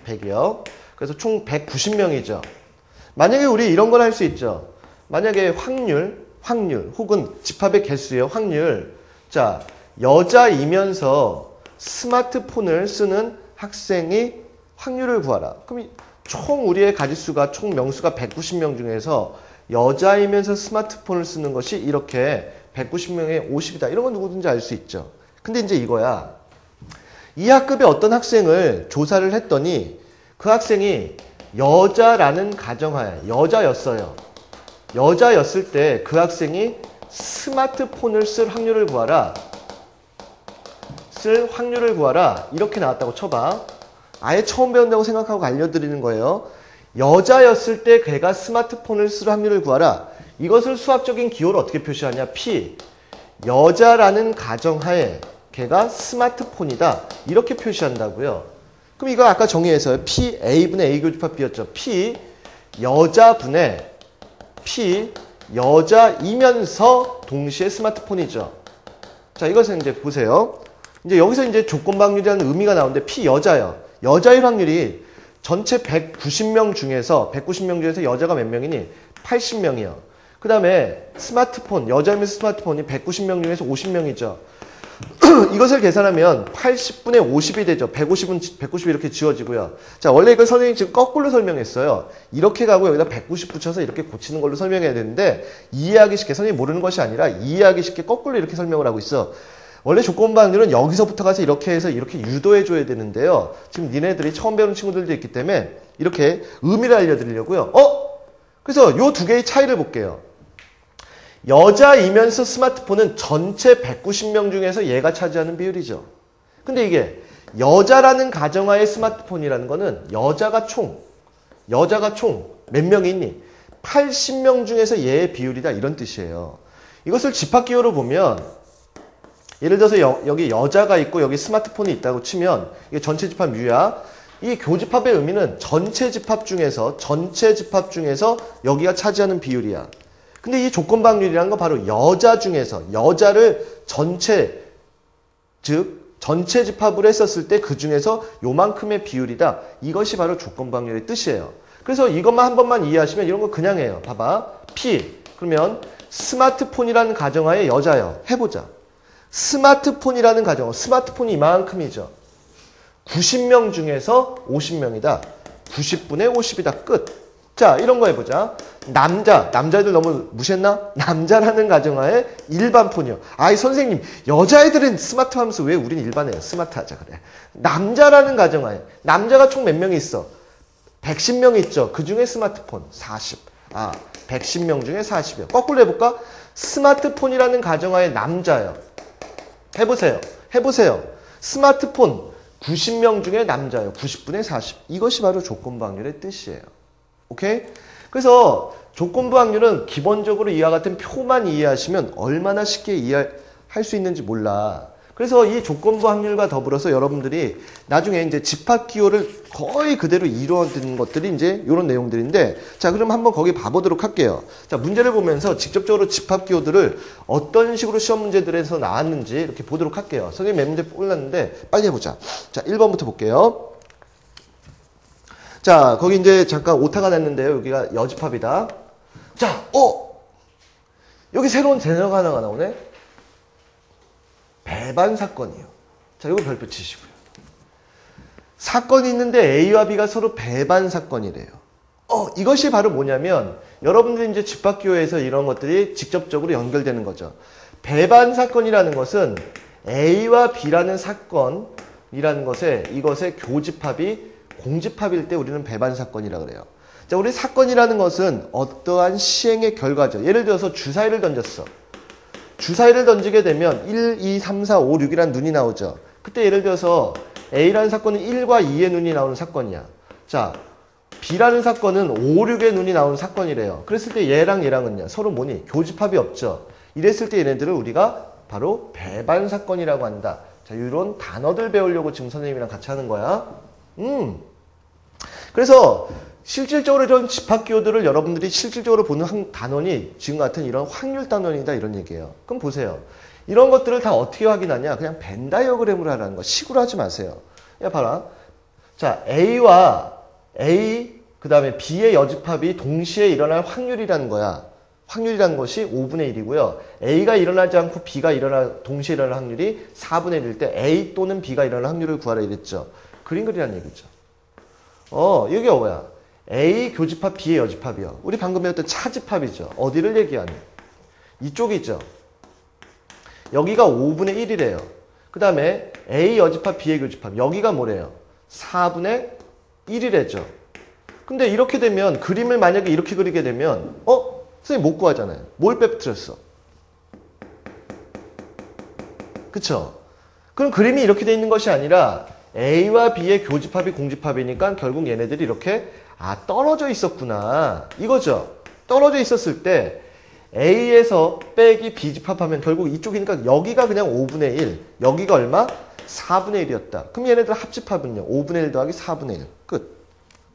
100이요. 그래서 총 190명이죠. 만약에 우리 이런 걸 할 수 있죠. 만약에 확률, 혹은 집합의 개수예요. 확률. 자, 여자이면서 스마트폰을 쓰는 학생이 확률을 구하라. 그럼 총 우리의 가짓수가, 총 명수가 190명 중에서 여자이면서 스마트폰을 쓰는 것이 이렇게 190명의 50이다. 이런 건 누구든지 알 수 있죠. 근데 이제 이거야. 이 학급의 어떤 학생을 조사를 했더니 그 학생이 여자라는 가정하에 여자였어요. 여자였을 때 그 학생이 스마트폰을 쓸 확률을 구하라. 이렇게 나왔다고 쳐봐. 아예 처음 배운다고 생각하고 알려드리는 거예요. 여자였을 때 걔가 스마트폰을 쓸 확률을 구하라. 이것을 수학적인 기호를 어떻게 표시하냐. P. 여자라는 가정하에 걔가 스마트폰이다. 이렇게 표시한다고요. 그럼 이거 아까 정의해서요. P A분의 A 교집합 B였죠. P 여자이면서 동시에 스마트폰이죠. 자, 이것은 이제 보세요. 이제 여기서 이제 조건부 확률이라는 의미가 나오는데 P 여자요. 여자의 확률이 전체 190명 중에서 여자가 몇 명이니? 80명이요. 그 다음에 스마트폰, 여자이면서 스마트폰이 190명 중에서 50명이죠. 이것을 계산하면 80분의 50이 되죠. 150 이렇게 지워지고요. 자, 원래 이걸 선생님이 지금 거꾸로 설명했어요. 이렇게 가고 여기다 190 붙여서 이렇게 고치는 걸로 설명해야 되는데, 이해하기 쉽게, 선생님이 모르는 것이 아니라 이해하기 쉽게 거꾸로 이렇게 설명을 하고 있어. 원래 조건부 확률은 여기서부터 가서 이렇게 해서 이렇게 유도해 줘야 되는데요. 지금 니네들이 처음 배우는 친구들도 있기 때문에 이렇게 의미를 알려드리려고요. 그래서 요 두 개의 차이를 볼게요. 여자이면서 스마트폰은 전체 190명 중에서 얘가 차지하는 비율이죠. 근데 이게 여자라는 가정하에 스마트폰이라는 거는 여자가 총 몇 명이 있니? 80명 중에서 얘의 비율이다 이런 뜻이에요. 이것을 집합기호로 보면 예를 들어서 여기 여자가 있고 여기 스마트폰이 있다고 치면 이게 전체 집합 U야. 이 교집합의 의미는 전체 집합 중에서 여기가 차지하는 비율이야. 근데 이 조건방률이라는 건 바로 여자 중에서 여자를 전체 집합을 했었을 때 그 중에서 요만큼의 비율이다. 이것이 바로 조건방률의 뜻이에요. 그래서 이것만 한 번만 이해하시면 이런 거 그냥 해요. 봐봐. P. 그러면 스마트폰이라는 가정하에 여자요. 해보자. 스마트폰이라는 가정, 스마트폰이 이만큼이죠. 90명 중에서 50명이다. 90분의 50이다. 끝. 자, 이런 거 해보자. 남자애들 너무 무시했나? 남자라는 가정하에 일반폰이요. 아이, 선생님, 여자애들은 스마트 하면서 왜 우린 일반해요? 스마트 하자 그래. 남자라는 가정하에, 남자가 총 몇 명이 있어? 110명이 있죠. 그 중에 스마트폰 40. 110명 중에 40이요. 거꾸로 해볼까? 스마트폰이라는 가정하에 남자요. 해보세요. 스마트폰 90명 중에 남자요. 90분의 40. 이것이 바로 조건부 확률의 뜻이에요. 오케이? 그래서 조건부 확률은 기본적으로 이와 같은 표만 이해하시면 얼마나 쉽게 이해할 수 있는지 몰라. 그래서 이 조건부 확률과 더불어서 여러분들이 나중에 이제 집합기호를 거의 그대로 이루어진 것들이 이제 이런 내용들인데, 자, 그럼 한번 거기 봐보도록 할게요. 자, 문제를 보면서 직접적으로 집합기호들을 어떤 식으로 시험 문제들에서 나왔는지 이렇게 보도록 할게요. 선생님 몇 문제 올랐는데 빨리 해보자. 자, 1번부터 볼게요. 자, 거기 이제 잠깐 오타가 났는데요. 여기가 여집합이다. 자, 여기 새로운 제너가 하나가 나오네. 배반 사건이요. 자, 이거 별표 치시고요. 사건이 있는데 A와 B가 서로 배반 사건이래요. 이것이 바로 뭐냐면 여러분들이 이제 집합기호에서 이런 것들이 직접적으로 연결되는 거죠. 배반 사건이라는 것은 A와 B라는 사건이라는 이것의 교집합이 공집합일 때 우리는 배반 사건이라고 그래요. 자, 우리 사건이라는 것은 어떠한 시행의 결과죠. 예를 들어서 주사위를 던졌어. 주사위를 던지게 되면 1, 2, 3, 4, 5, 6이라는 눈이 나오죠. 그때 예를 들어서 A라는 사건은 1과 2의 눈이 나오는 사건이야. 자, B라는 사건은 5, 6의 눈이 나오는 사건이래요. 그랬을 때 얘랑은요. 서로 뭐니? 교집합이 없죠. 이랬을 때 얘네들을 우리가 바로 배반 사건이라고 한다. 자, 이런 단어들 배우려고 지금 선생님이랑 같이 하는 거야. 그래서 실질적으로 이런 집합기호들을 여러분들이 실질적으로 보는 단원이 지금 같은 이런 확률 단원이다 이런 얘기예요. 그럼 보세요. 이런 것들을 다 어떻게 확인하냐? 그냥 벤 다이어그램으로 하라는 거. 식으로 하지 마세요. 야, 봐라. 자, A 그 다음에 B의 여집합이 동시에 일어날 확률이라는 거야. 확률이라는 것이 5분의 1이고요. A가 일어나지 않고 B가 동시에 일어날 확률이 4분의 1일 때 A 또는 B가 일어날 확률을 구하라 이랬죠. 그림 그리라는 얘기죠. 이게 뭐야? A 교집합 B의 여집합이요. 우리 방금 배웠던 차집합이죠. 어디를 얘기하니? 이쪽이죠. 여기가 5분의 1이래요. 그 다음에 A 여집합 B의 교집합. 여기가 뭐래요? 4분의 1이래죠. 근데 이렇게 되면 그림을 만약에 이렇게 그리게 되면 선생님 못 구하잖아요. 뭘 빼뜨렸어? 그쵸? 그럼 그림이 이렇게 돼 있는 것이 아니라 A와 B의 교집합이 공집합이니까 결국 얘네들이 이렇게 떨어져 있었구나. 이거죠. 떨어져 있었을 때 A에서 빼기 B 집합하면 결국 이쪽이니까 여기가 그냥 5분의 1. 여기가 얼마? 4분의 1이었다. 그럼 얘네들 합집합은요. 5분의 1 더하기 4분의 1. 끝.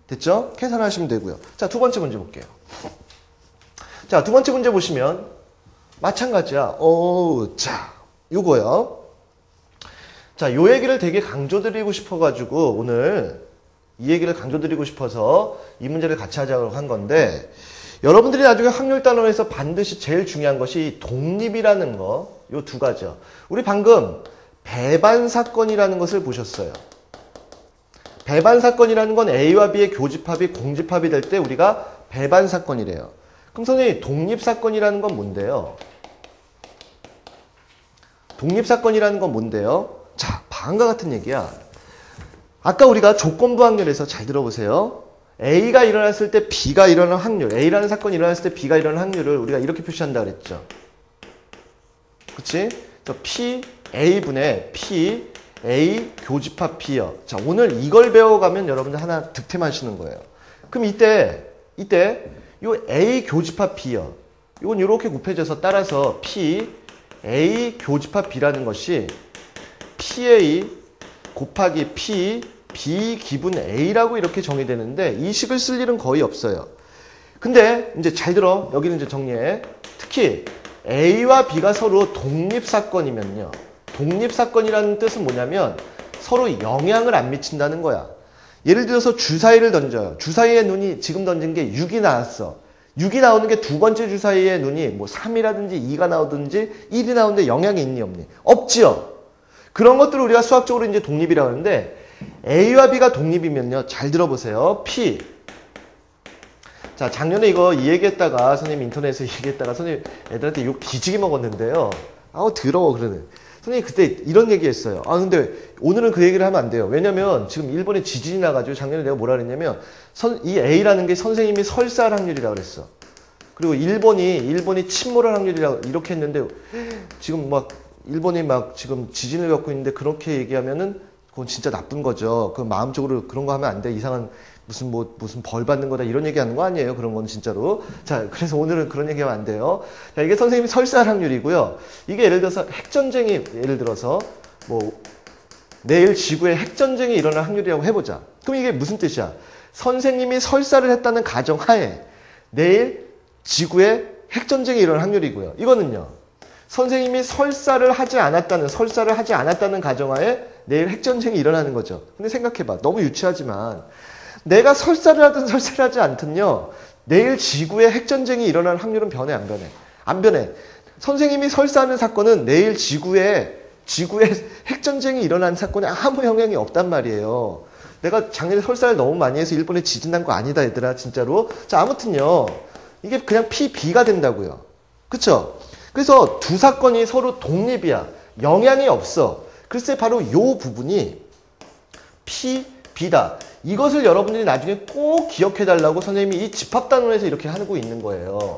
됐죠? 계산하시면 되고요. 자, 두 번째 문제 볼게요. 자, 두 번째 문제 보시면 마찬가지야. 자, 요거요. 자, 요 얘기를 되게 강조드리고 싶어가지고 오늘 이 얘기를 강조드리고 싶어서 이 문제를 같이 하자고 한 건데, 여러분들이 나중에 확률 단원에서 반드시 제일 중요한 것이 독립이라는 거, 요 두 가지요. 우리 방금 배반 사건이라는 것을 보셨어요. 배반 사건이라는 건 A와 B의 교집합이 공집합이 될 때 우리가 배반 사건이래요. 그럼 선생님, 독립 사건이라는 건 뭔데요? 독립 사건이라는 건 뭔데요? 자, 방금과 같은 얘기야. 아까 우리가 조건부 확률에서 잘 들어보세요. A가 일어났을 때 B가 일어나는 확률, A라는 사건이 일어났을 때 B가 일어나는 확률을 우리가 이렇게 표시한다 그랬죠. 그치? P, A분의 P, A 교집합 B요. 자, 오늘 이걸 배워가면 여러분들 하나 득템하시는 거예요. 그럼 이때 요 A 교집합 B요. 이건 이렇게 곱해져서 따라서 P, A 교집합 B라는 것이 PA 곱하기 P, B 기분 A라고 이렇게 정의되는데 이 식을 쓸 일은 거의 없어요. 근데 이제 잘 들어. 여기는 이제 정리해. 특히 A와 B가 서로 독립사건이면요. 독립사건이라는 뜻은 뭐냐면 서로 영향을 안 미친다는 거야. 예를 들어서 주사위를 던져요. 주사위의 눈이 지금 던진 게 6이 나왔어. 6이 나오는 게 두 번째 주사위의 눈이 뭐 3이라든지 2가 나오든지 1이 나오는데 영향이 있니 없니? 없지요. 그런 것들을 우리가 수학적으로 이제 독립이라고 하는데 A와 B가 독립이면요. 잘 들어보세요. P. 자, 작년에 이거 이 얘기했다가 선생님 인터넷에서 얘기했다가 선생님 애들한테 욕 뒤지게 먹었는데요. 아우 더러워 그러네. 선생님 그때 이런 얘기 했어요. 아 근데 오늘은 그 얘기를 하면 안 돼요. 왜냐면 지금 일본에 지진이 나가지고 작년에 내가 뭐라 그랬냐면 이 A라는 게 선생님이 설사할 확률이라고 그랬어. 그리고 일본이 침몰할 확률이라고 이렇게 했는데 지금 막 일본이 막 지금 지진을 겪고 있는데 그렇게 얘기하면은 그건 진짜 나쁜 거죠. 그 마음적으로 그런 거 하면 안 돼. 이상한 무슨 벌 받는 거다 이런 얘기하는 거 아니에요. 그런 건 진짜로. 자, 그래서 오늘은 그런 얘기하면 안 돼요. 자, 이게 선생님이 설사할 확률이고요. 이게 예를 들어서 예를 들어서 뭐 내일 지구에 핵전쟁이 일어날 확률이라고 해보자. 그럼 이게 무슨 뜻이야? 선생님이 설사를 했다는 가정하에 내일 지구에 핵전쟁이 일어날 확률이고요. 이거는요. 선생님이 설사를 하지 않았다는 가정하에 내일 핵전쟁이 일어나는 거죠. 근데 생각해봐. 너무 유치하지만 내가 설사를 하든 설사를 하지 않든요. 내일 지구에 핵전쟁이 일어날 확률은 변해 안 변해? 안 변해. 선생님이 설사하는 사건은 내일 지구에 핵전쟁이 일어난 사건에 아무 영향이 없단 말이에요. 내가 작년에 설사를 너무 많이 해서 일본에 지진 난 거 아니다 얘들아 진짜로. 자 아무튼요. 이게 그냥 B가 된다고요. 그쵸? 그래서 두 사건이 서로 독립이야. 영향이 없어. 글쎄 바로 요 부분이 P, B다. 이것을 여러분들이 나중에 꼭 기억해달라고 선생님이 이 집합단원에서 이렇게 하고 있는 거예요.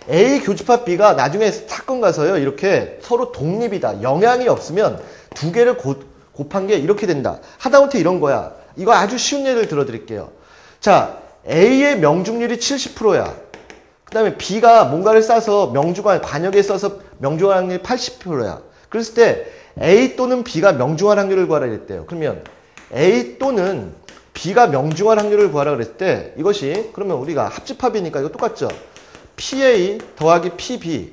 A 교집합 B가 나중에 사건 가서요. 이렇게 서로 독립이다. 영향이 없으면 두 개를 곱한 게 이렇게 된다. 하다못해 이런 거야. 이거 아주 쉬운 예를 들어드릴게요. 자, A의 명중률이 70%야. 그 다음에 B가 뭔가를 싸서 관역에 써서 명중할 확률이 80%야. 그랬을 때 A 또는 B가 명중할 확률을 구하라 그랬대요. 그러면 A 또는 B가 명중할 확률을 구하라 그랬을 때 이것이 그러면 우리가 합집합이니까 이거 똑같죠? PA 더하기 PB.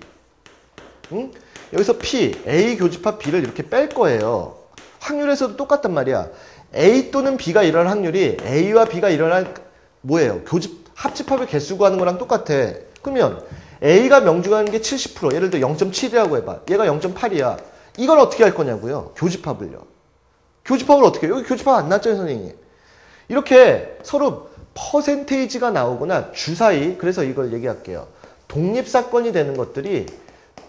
응? 여기서 P, A 교집합 B를 이렇게 뺄 거예요. 확률에서도 똑같단 말이야. A 또는 B가 일어날 확률이 A와 B가 일어날 뭐예요? 합집합의 개수 구하는 거랑 똑같아. 그러면 A가 명중하는 게 70%. 예를 들어 0.7이라고 해봐. 얘가 0.8이야. 이걸 어떻게 할 거냐고요? 교집합을요. 교집합을 어떻게 해요? 여기 교집합 안 났죠, 선생님? 이렇게 서로 퍼센테이지가 나오거나 주사위, 그래서 이걸 얘기할게요. 독립사건이 되는 것들이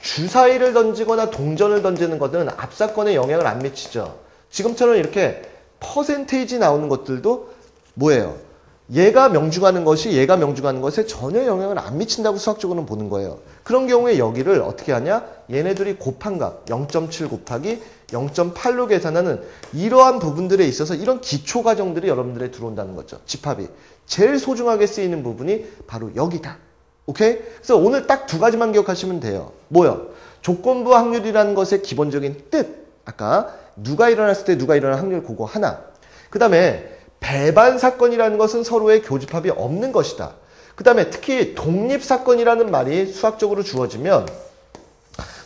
주사위를 던지거나 동전을 던지는 것은 앞사건에 영향을 안 미치죠. 지금처럼 이렇게 퍼센테이지 나오는 것들도 뭐예요? 얘가 명중하는 것에 전혀 영향을 안 미친다고 수학적으로는 보는 거예요. 그런 경우에 여기를 어떻게 하냐? 얘네들이 곱한 값 0.7 곱하기 0.8로 계산하는 이러한 부분들에 있어서 이런 기초 과정들이 여러분들에 들어온다는 거죠. 집합이. 제일 소중하게 쓰이는 부분이 바로 여기다. 오케이? 그래서 오늘 딱 두 가지만 기억하시면 돼요. 뭐요? 조건부 확률이라는 것의 기본적인 뜻. 아까 누가 일어났을 때 누가 일어날 확률 그거 하나. 그 다음에 배반 사건이라는 것은 서로의 교집합이 없는 것이다. 그 다음에 특히 독립사건이라는 말이 수학적으로 주어지면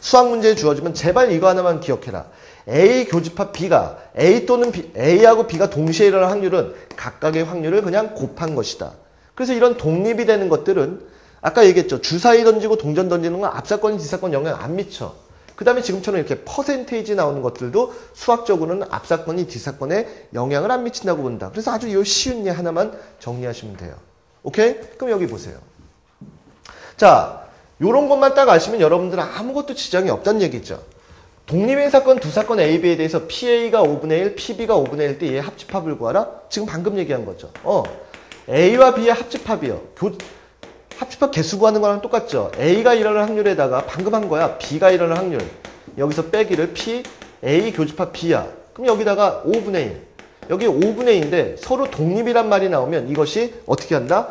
수학 문제에 주어지면 제발 이거 하나만 기억해라. A 교집합 B가 A 또는 A하고 B가 동시에 일어날 확률은 각각의 확률을 그냥 곱한 것이다. 그래서 이런 독립이 되는 것들은 아까 얘기했죠. 주사위 던지고 동전 던지는 건 앞사건이 뒤사건 영향 안 미쳐. 그 다음에 지금처럼 이렇게 퍼센테이지 나오는 것들도 수학적으로는 앞사건이 뒤사건에 영향을 안 미친다고 본다. 그래서 아주 이 쉬운 예 하나만 정리하시면 돼요. 오케이? 그럼 여기 보세요. 자, 요런 것만 딱 아시면 여러분들은 아무것도 지장이 없다는 얘기죠. 독립인 사건 두 사건 A, B에 대해서 PA가 5분의 1, PB가 5분의 1 때 얘의 합집합을 구하라? 지금 방금 얘기한 거죠. A와 B의 합집합이요. 합집합 개수 구하는 거랑 똑같죠. A가 일어날 확률에다가 방금 한 거야. B가 일어날 확률. 여기서 빼기를 P, A 교집합 B야. 그럼 여기다가 5분의 1. 여기 5분의 2인데 서로 독립이란 말이 나오면 이것이 어떻게 한다?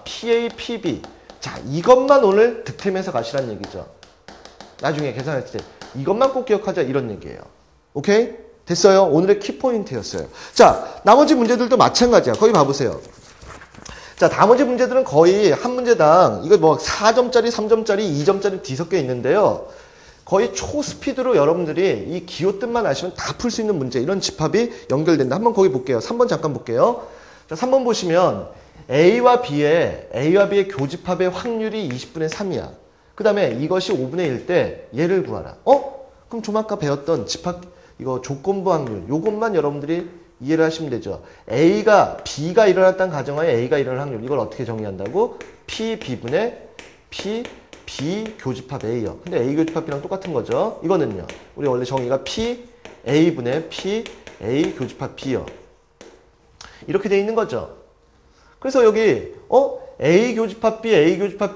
PA, PB. 자, 이것만 오늘 득템해서 가시란 얘기죠. 나중에 계산했을 때 이것만 꼭 기억하자 이런 얘기예요. 오케이? 됐어요? 오늘의 키포인트였어요. 자, 나머지 문제들도 마찬가지야. 거기 봐보세요. 자, 나머지 문제들은 거의 한 문제당 이거 뭐 4점짜리, 3점짜리, 2점짜리 뒤섞여 있는데요. 거의 초스피드로 여러분들이 이 기호뜻만 아시면 다 풀 수 있는 문제. 이런 집합이 연결된다. 한번 거기 볼게요. 3번 잠깐 볼게요. 자, 3번 보시면 A와 B의 교집합의 확률이 20분의 3이야. 그 다음에 이것이 5분의 1 때 얘를 구하라. 그럼 좀 아까 배웠던 집합 이거 조건부 확률 요것만 여러분들이 이해를 하시면 되죠. B가 일어났다는 가정하에 A가 일어날 확률 이걸 어떻게 정의한다고? PB분의 B 교집합 A요. 근데 A 교집합 B랑 똑같은 거죠. 이거는요. 우리 원래 정의가 A분의 A 교집합 B요. 이렇게 돼 있는 거죠. 그래서 여기 A 교집합 B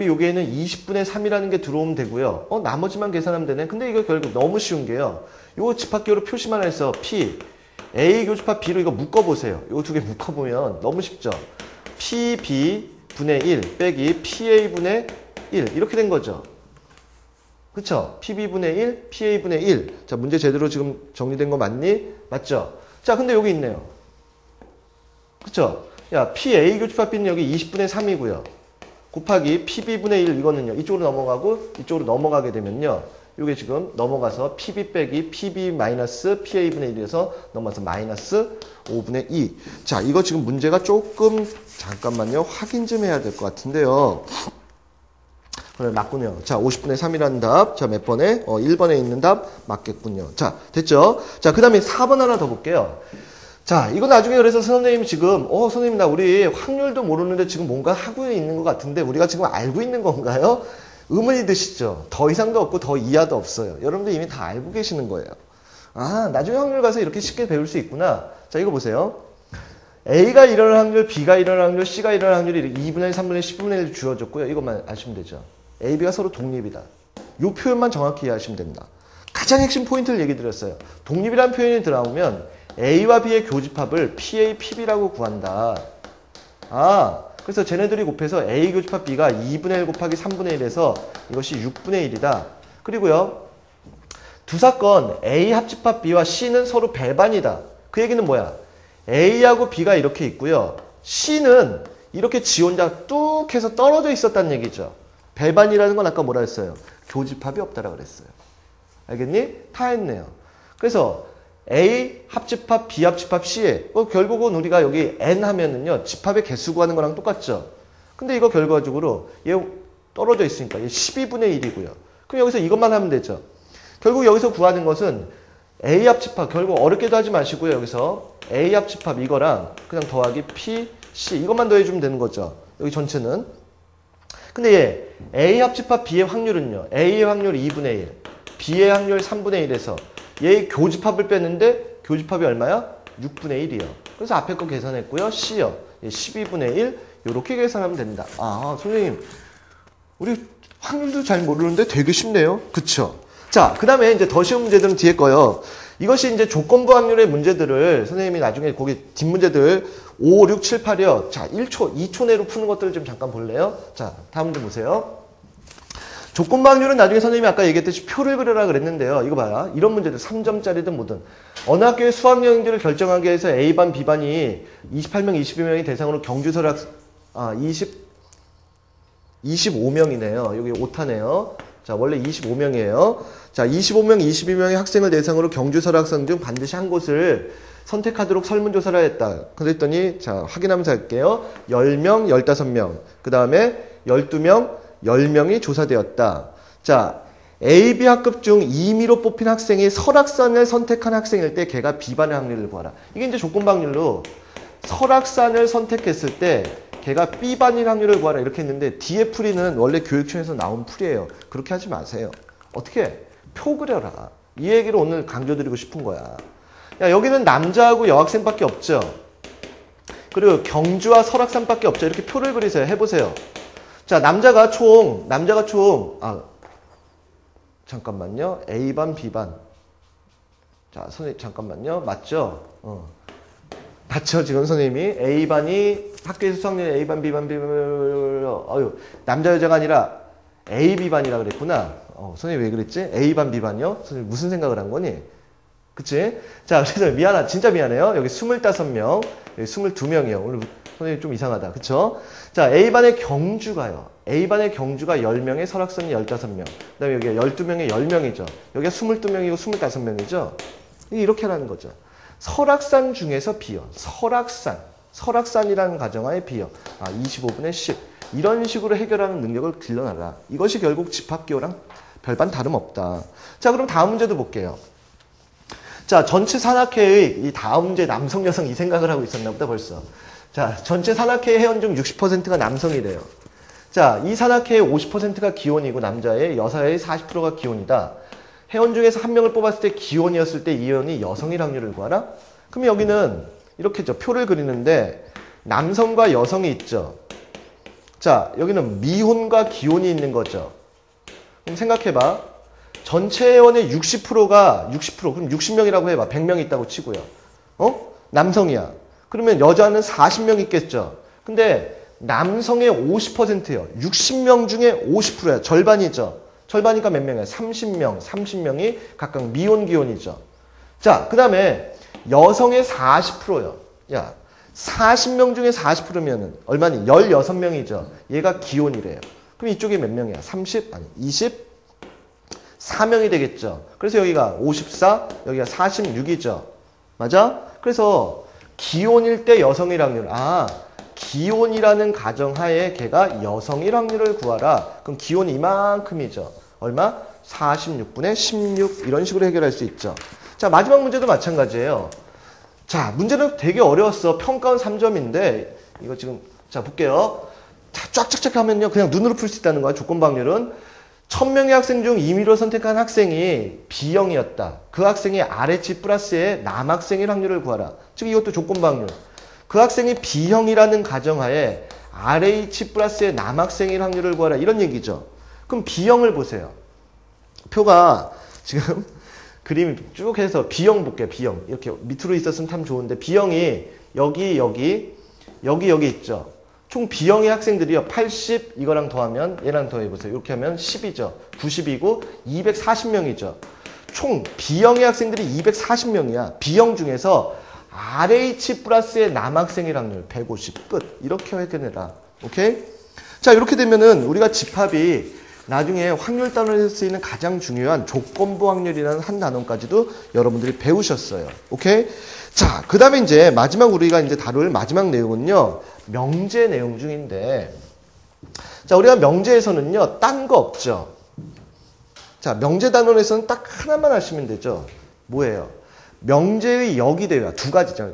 여기에는 20분의 3이라는 게 들어오면 되고요. 나머지만 계산하면 되네. 근데 이거 결국 너무 쉬운 게요. 요 집합기호로 표시만 해서 A 교집합 B로 이거 묶어보세요. 요 두 개 묶어보면 너무 쉽죠. PB분의 1 빼기 PA분의 1 이렇게 된 거죠. 그쵸? PB분의 1, PA분의 1. 자, 문제 제대로 지금 정리된 거 맞니? 맞죠? 자, 근데 여기 있네요. 그쵸? 야, PA 교집합 B는 여기 20분의 3이고요. 곱하기 PB분의 1 이거는요. 이쪽으로 넘어가고 이쪽으로 넘어가게 되면요. 이게 지금 넘어가서 PB 빼기 PB 마이너스 PA분의 1에서 넘어가서 마이너스 5분의 2. 자, 이거 지금 문제가 조금 잠깐만요. 확인 좀 해야 될 것 같은데요. 그래, 맞군요. 자, 50분의 3이라는 답. 자, 몇 번에? 1번에 있는 답 맞겠군요. 자, 됐죠? 자, 그 다음에 4번 하나 더 볼게요. 자, 이거 나중에 그래서 선생님이 지금, 선생님 나 우리 확률도 모르는데 지금 뭔가 하고 있는 것 같은데 우리가 지금 알고 있는 건가요? 의문이 드시죠? 더 이상도 없고 더 이하도 없어요. 여러분들 이미 다 알고 계시는 거예요. 나중에 확률 가서 이렇게 쉽게 배울 수 있구나. 자, 이거 보세요. A가 일어날 확률, B가 일어날 확률, C가 일어날 확률이 2분의 1, 3분의 1, 10분의 1 주어졌고요. 이것만 아시면 되죠. A, B가 서로 독립이다. 이 표현만 정확히 이해하시면 됩니다. 가장 핵심 포인트를 얘기 드렸어요. 독립이라는 표현이 들어오면 A와 B의 교집합을 PA, PB라고 구한다. 그래서 쟤네들이 곱해서 A 교집합 B가 2분의 1 곱하기 3분의 1에서 이것이 6분의 1이다. 그리고요. 두 사건 A 합집합 B와 C는 서로 배반이다. 그 얘기는 뭐야? A하고 B가 이렇게 있고요. C는 이렇게 지 혼자 뚝 해서 떨어져 있었다는 얘기죠. 배반이라는 건 아까 뭐라 했어요? 교집합이 없다라 그랬어요. 알겠니? 다 했네요. 그래서 A 합집합, B 합집합, C에 결국은 우리가 여기 N 하면은요. 집합의 개수 구하는 거랑 똑같죠. 근데 이거 결과적으로 얘 떨어져 있으니까 얘 12분의 1이고요. 그럼 여기서 이것만 하면 되죠. 결국 여기서 구하는 것은 A 합집합, 결국 어렵게도 하지 마시고요. 여기서 A 합집합 이거랑 그냥 더하기 P, C 이것만 더해주면 되는 거죠. 여기 전체는. 근데 얘 A 합집합 B의 확률은요. A의 확률 2분의 1, B의 확률 3분의 1에서 얘의 교집합을 뺐는데 교집합이 얼마야? 6분의 1이요. 그래서 앞에 거 계산했고요. C요. 얘 12분의 1 이렇게 계산하면 된다. 선생님 우리 확률도 잘 모르는데 되게 쉽네요. 그쵸? 자, 그 다음에 이제 더 쉬운 문제들은 뒤에 거요. 이것이 이제 조건부 확률의 문제들을 선생님이 나중에 거기 뒷문제들 5, 6, 7, 8이요. 자, 1초, 2초 내로 푸는 것들을 좀 잠깐 볼래요? 자, 다음 문제 보세요. 조건부 확률은 나중에 선생님이 아까 얘기했듯이 표를 그려라 그랬는데요. 이거 봐라. 이런 문제들 3점짜리든 뭐든. 어느 학교의 수학 영역들을 결정하기 위해서 A반, B반이 28명, 22명이 대상으로 경주설 25명이네요. 여기 오타네요. 자, 원래 25명이에요. 자, 25명, 22명의 학생을 대상으로 경주설 학생 중 반드시 한 곳을 선택하도록 설문조사를 했다. 그랬더니, 자, 확인하면서 할게요. 10명, 15명. 그 다음에 12명, 10명이 조사되었다. 자, A, B 학급 중 임의로 뽑힌 학생이 설악산을 선택한 학생일 때 걔가 B반의 확률을 구하라. 이게 이제 조건부 확률로 설악산을 선택했을 때 걔가 B반일 확률을 구하라 이렇게 했는데 뒤에 풀이는 원래 교육청에서 나온 풀이에요. 그렇게 하지 마세요. 어떻게? 표 그려라. 이 얘기를 오늘 강조드리고 싶은 거야. 야, 여기는 남자하고 여학생밖에 없죠. 그리고 경주와 설악산밖에 없죠. 이렇게 표를 그리세요. 해보세요. 자, 남자가 총, 잠깐만요. A반, B반. 자, 선생님, 잠깐만요. 맞죠? 맞죠? 지금 선생님이. A반이, 학교에서 수학년 A반, B반, 남자, 여자가 아니라 A, B반이라 그랬구나. 선생님 왜 그랬지? A반, B반이요? 선생님 무슨 생각을 한 거니? 그치? 자, 그래서 진짜 미안해요. 여기 25명, 여기 22명이요. 오늘 선생님 좀 이상하다. 그쵸? 자, A반의 경주가요. A반의 경주가 10명에 설악산이 15명. 그 다음에 여기가 12명에 10명이죠. 여기가 22명이고 25명이죠. 이렇게 하라는 거죠. 설악산 중에서 B요. 설악산이라는 가정하에 B요. 25분의 10. 이런 식으로 해결하는 능력을 길러놔라. 이것이 결국 집합기호랑 별반 다름없다. 자, 그럼 다음 문제도 볼게요. 자, 전체 산악회의 이 다음 문제 남성, 여성 이 생각을 하고 있었나 보다 벌써. 자, 전체 산악회 회원 중 60%가 남성이래요. 자, 이 산악회의 50%가 기혼이고 남자의 여사의 40%가 기혼이다. 회원 중에서 한 명을 뽑았을 때 기혼이었을 때 이 회원이 여성일 확률을 구하라? 그럼 여기는 이렇게죠. 표를 그리는데 남성과 여성이 있죠. 자, 여기는 미혼과 기혼이 있는 거죠. 그럼 생각해봐. 전체 회원의 60%가 60%, 그럼 60명이라고 해봐. 100명 있다고 치고요. 남성이야. 그러면 여자는 40명 있겠죠. 근데 남성의 50%예요. 60명 중에 50%야. 절반이죠. 절반이니까 몇 명이야? 30명이 각각 미혼, 기혼이죠. 자, 그 다음에 여성의 40%요. 야, 40명 중에 40%면은 얼마니? 16명이죠. 얘가 기혼이래요. 그럼 이쪽에 몇 명이야? 24명이 되겠죠. 그래서 여기가 54, 여기가 46이죠. 맞아? 그래서 기혼일 때 여성일 확률. 기혼이라는 가정하에 걔가 여성일 확률을 구하라. 그럼 기혼이 이만큼이죠. 얼마? 46분의 16. 이런 식으로 해결할 수 있죠. 자, 마지막 문제도 마찬가지예요. 자, 문제는 되게 어려웠어. 평가원 3점인데 이거 지금 자 볼게요. 자, 쫙쫙쫙 하면요. 그냥 눈으로 풀 수 있다는 거야. 조건 방률은 1000명의 학생 중 임의로 선택한 학생이 B형이었다. 그 학생이 RH 플러스의 남학생일 확률을 구하라. 즉 이것도 조건 방률. 그 학생이 B형이라는 가정하에 RH 플러스의 남학생일 확률을 구하라. 이런 얘기죠. 그럼 B형을 보세요. 표가 지금 그림이 쭉 해서 B형 볼게요. B형. 이렇게 밑으로 있었으면 참 좋은데 B형이 여기 있죠. 총 B형의 학생들이요. 80 이거랑 더하면 얘랑 더해보세요. 이렇게 하면 10이죠. 90이고 240명이죠. 총 B형의 학생들이 240명이야. B형 중에서 RH 플러스의 남학생일 확률 150 끝. 이렇게 해결해라. 오케이? 자, 이렇게 되면은 우리가 집합이 나중에 확률 단원에서 쓰이는 가장 중요한 조건부 확률이라는 한 단원까지도 여러분들이 배우셨어요. 오케이? 자, 그 다음에 이제 마지막 우리가 이제 다룰 마지막 내용은요. 명제 내용 중인데. 자, 우리가 명제에서는요. 딴 거 없죠. 자, 명제 단원에서는 딱 하나만 하시면 되죠. 뭐예요? 명제의 역이대우와 두 가지죠.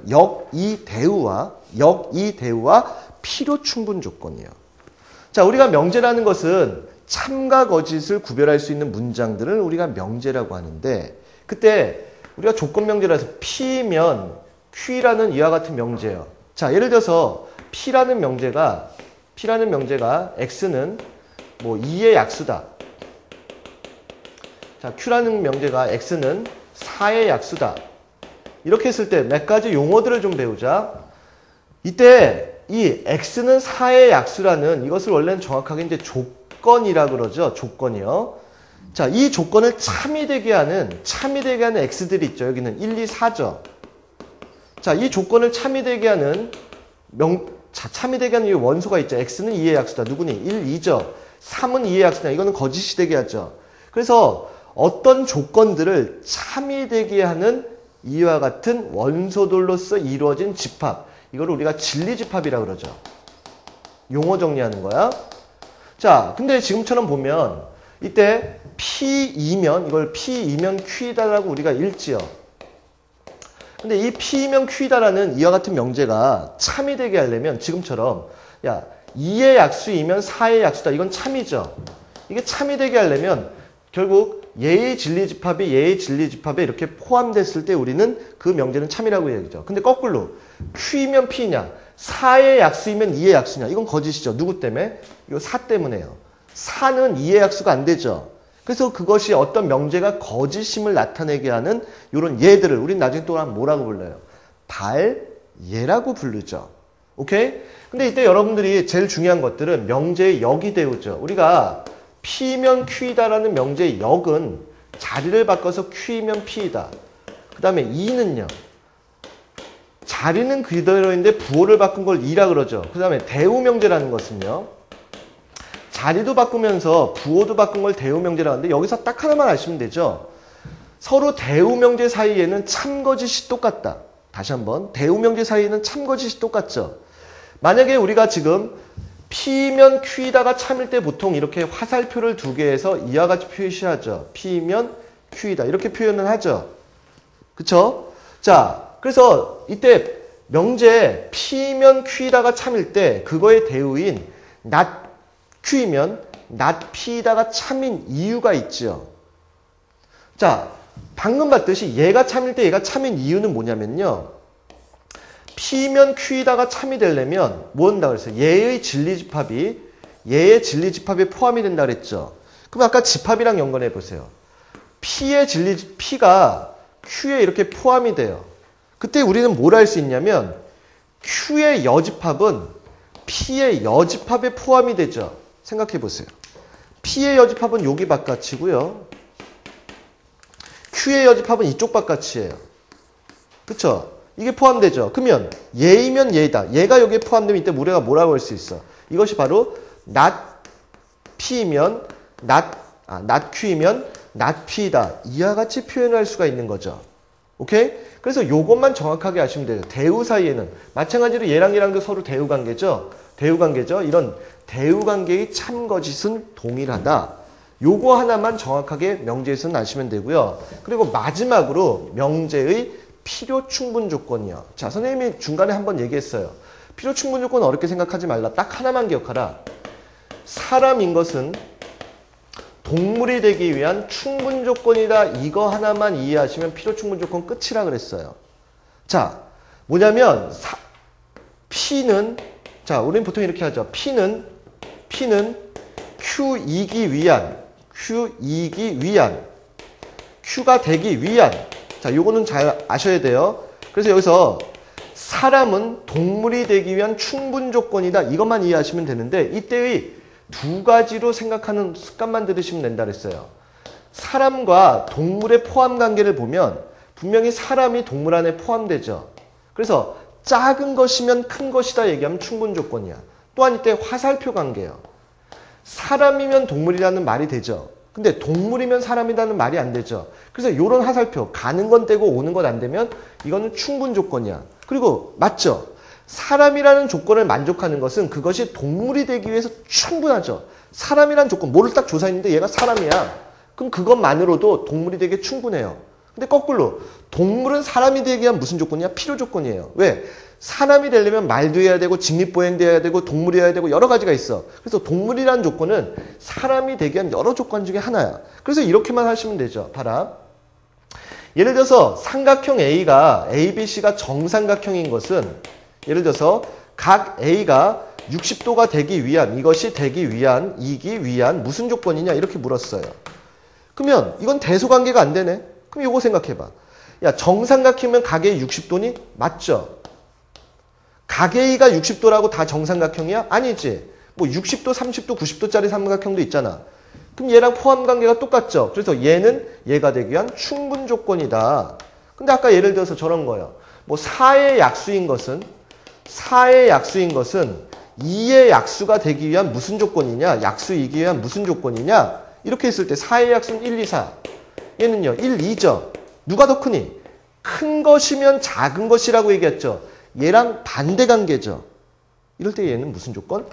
역이대우와 필요 충분 조건이에요. 자, 우리가 명제라는 것은 참과 거짓을 구별할 수 있는 문장들을 우리가 명제라고 하는데 그때 우리가 조건 명제라서 P면 Q라는 이와 같은 명제예요. 자, 예를 들어서 P라는 명제가 X는 뭐 2의 약수다. 자, Q라는 명제가 X는 4의 약수다. 이렇게 했을 때 몇 가지 용어들을 좀 배우자. 이때 이 X는 4의 약수라는 이것을 원래는 정확하게 이제 조건이라 그러죠. 조건이요. 자, 이 조건을 참이 되게 하는 X들이 있죠. 여기는 1, 2, 4죠. 자, 이 조건을 참이 되게 하는 참이 되게 하는 이 원소가 있죠. X는 2의 약수다. 누구니? 1, 2죠. 3은 2의 약수다. 이거는 거짓이 되게 하죠. 그래서 어떤 조건들을 참이 되게 하는 이와 같은 원소들로서 이루어진 집합. 이걸 우리가 진리집합이라고 그러죠. 용어 정리하는 거야. 자, 근데 지금처럼 보면 이때 P2면 이걸 P2면 Q이다라고 우리가 읽지요. 근데 이 P면 Q이다라는 이와 같은 명제가 참이 되게 하려면 지금처럼 야 2의 약수이면 4의 약수다. 이건 참이죠. 이게 참이 되게 하려면 결국 얘의 진리집합이 얘의 진리집합에 이렇게 포함됐을 때 우리는 그 명제는 참이라고 얘기죠. 근데 거꾸로 Q이면 P냐 4의 약수이면 2의 약수냐 이건 거짓이죠. 누구 때문에? 이거 4 때문에요. 4는 2의 약수가 안 되죠. 그래서 그것이 어떤 명제가 거짓임을 나타내게 하는 이런 예들을 우린 나중에 또 뭐라고 불러요? 발예라고 부르죠. 오케이? 근데 이때 여러분들이 제일 중요한 것들은 명제의 역이 되우죠. 우리가 P면 Q이다라는 명제의 역은 자리를 바꿔서 Q이면 P이다. 그 다음에 2는요. 자리는 그대로인데 부호를 바꾼 걸 2라 그러죠. 그 다음에 대우명제라는 것은요. 자리도 바꾸면서 부호도 바꾼 걸 대우명제라고 하는데 여기서 딱 하나만 아시면 되죠. 서로 대우명제 사이에는 참거짓이 똑같다. 다시 한번 대우명제 사이에는 참거짓이 똑같죠. 만약에 우리가 지금 P면 Q이다가 참일 때 보통 이렇게 화살표를 두 개 해서 이와 같이 표시하죠. P면 Q이다 이렇게 표현을 하죠. 그쵸? 자, 그래서 이때 명제 P면 Q이다가 참일 때 그거의 대우인 not Q이면 not P이다가 참인 이유가 있죠. 자, 방금 봤듯이 얘가 참일 때 얘가 참인 이유는 뭐냐면요. P면 Q이다가 참이 되려면 뭐 한다 그랬어요? 얘의 진리집합이 얘의 진리집합에 포함이 된다 그랬죠. 그럼 아까 집합이랑 연관해 보세요. P의 P가 Q에 이렇게 포함이 돼요. 그때 우리는 뭘 할 수 있냐면 Q의 여집합은 P의 여집합에 포함이 되죠. 생각해 보세요. P의 여집합은 여기 바깥이고요. Q의 여집합은 이쪽 바깥이에요. 그쵸? 이게 포함되죠. 그러면 얘이면 얘다. 얘가 여기에 포함되면 이때 우리가 뭐라고 할 수 있어? 이것이 바로 not P이면 not Q이면 not P이다. 이와 같이 표현할 수가 있는 거죠. 오케이? 그래서 요것만 정확하게 아시면 돼요. 대우 사이에는 마찬가지로 얘랑 얘랑도 서로 대우 관계죠. 대우 관계죠. 이런 대우 관계의 참거짓은 동일하다. 요거 하나만 정확하게 명제에서는 아시면 되고요. 그리고 마지막으로 명제의 필요 충분 조건이요. 자, 선생님이 중간에 한번 얘기했어요. 필요 충분 조건 어렵게 생각하지 말라. 딱 하나만 기억하라. 사람인 것은 동물이 되기 위한 충분 조건이다. 이거 하나만 이해하시면 필요 충분 조건 끝이라 그랬어요. 자, 뭐냐면 P는 자, 우리는 보통 이렇게 하죠. P는 Q이기 위한 Q가 되기 위한 자, 요거는 잘 아셔야 돼요. 그래서 여기서 사람은 동물이 되기 위한 충분 조건이다. 이것만 이해하시면 되는데 이때의 두 가지로 생각하는 습관만 들으시면 된다 그랬어요. 사람과 동물의 포함 관계를 보면 분명히 사람이 동물 안에 포함되죠. 그래서 작은 것이면 큰 것이다 얘기하면 충분 조건이야. 또한 이때 화살표 관계예요. 사람이면 동물이라는 말이 되죠. 근데 동물이면 사람이라는 말이 안 되죠. 그래서 이런 화살표 가는 건 떼고 오는 건 안 되면 이거는 충분 조건이야. 그리고 맞죠? 사람이라는 조건을 만족하는 것은 그것이 동물이 되기 위해서 충분하죠. 사람이라는 조건 뭐를 딱 조사했는데 얘가 사람이야. 그럼 그것만으로도 동물이 되게 충분해요. 근데 거꾸로 동물은 사람이 되기 위한 무슨 조건이야? 필요 조건이에요. 왜? 사람이 되려면 말도 해야 되고 직립보행도 해야 되고 동물이어야 되고 여러 가지가 있어. 그래서 동물이라는 조건은 사람이 되기 위한 여러 조건 중에 하나야. 그래서 이렇게만 하시면 되죠. 봐라. 예를 들어서 삼각형 A가 ABC가 정삼각형인 것은 예를 들어서 각 A가 60도가 되기 위한 이것이 되기 위한 이기 위한 무슨 조건이냐 이렇게 물었어요. 그러면 이건 대소관계가 안 되네. 그럼 이거 생각해봐. 야, 정삼각형이면 각 A 60도니? 맞죠? 각 A가 60도라고 다 정삼각형이야? 아니지. 뭐 60도, 30도, 90도짜리 삼각형도 있잖아. 그럼 얘랑 포함 관계가 똑같죠. 그래서 얘는 얘가 되기 위한 충분 조건이다. 근데 아까 예를 들어서 저런 거예요. 뭐 4의 약수인 것은 2의 약수가 되기 위한 무슨 조건이냐? 약수이기 위한 무슨 조건이냐? 이렇게 했을 때 4의 약수는 1, 2, 4. 얘는요. 1, 2죠. 누가 더 크니? 큰 것이면 작은 것이라고 얘기했죠. 얘랑 반대 관계죠. 이럴 때 얘는 무슨 조건?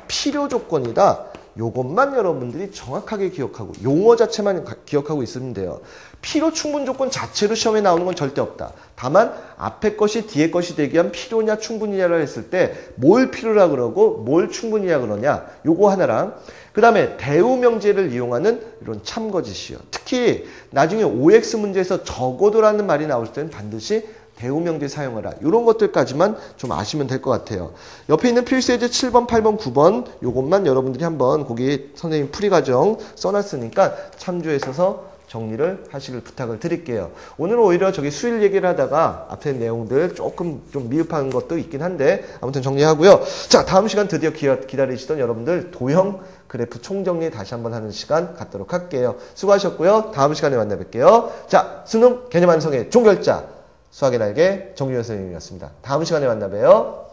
필요 조건이다. 요것만 여러분들이 정확하게 기억하고 용어 자체만 기억하고 있으면 돼요. 필요 충분 조건 자체로 시험에 나오는 건 절대 없다. 다만 앞에 것이 뒤에 것이 되기 위한 필요냐 충분이냐를 했을 때 뭘 필요라 그러고 뭘 충분이냐 그러냐 요거 하나랑 그 다음에 대우명제를 이용하는 이런 참거짓이요. 특히 나중에 OX 문제에서 적어도라는 말이 나올 때는 반드시 대우명제 사용하라. 이런 것들까지만 좀 아시면 될 것 같아요. 옆에 있는 필수예제 7번, 8번, 9번 요것만 여러분들이 한번 거기 선생님 풀이과정 써놨으니까 참조해서 정리를 하시길 부탁을 드릴게요. 오늘은 오히려 저기 수일 얘기를 하다가 앞에 내용들 조금 좀 미흡한 것도 있긴 한데 아무튼 정리하고요. 자, 다음 시간 드디어 기다리시던 여러분들 도형 그래프 총정리 다시 한번 하는 시간 갖도록 할게요. 수고하셨고요. 다음 시간에 만나 뵐게요. 자, 수능 개념 완성의 종결자 수학의 날개 정유현 선생님이었습니다. 다음 시간에 만나 봬요.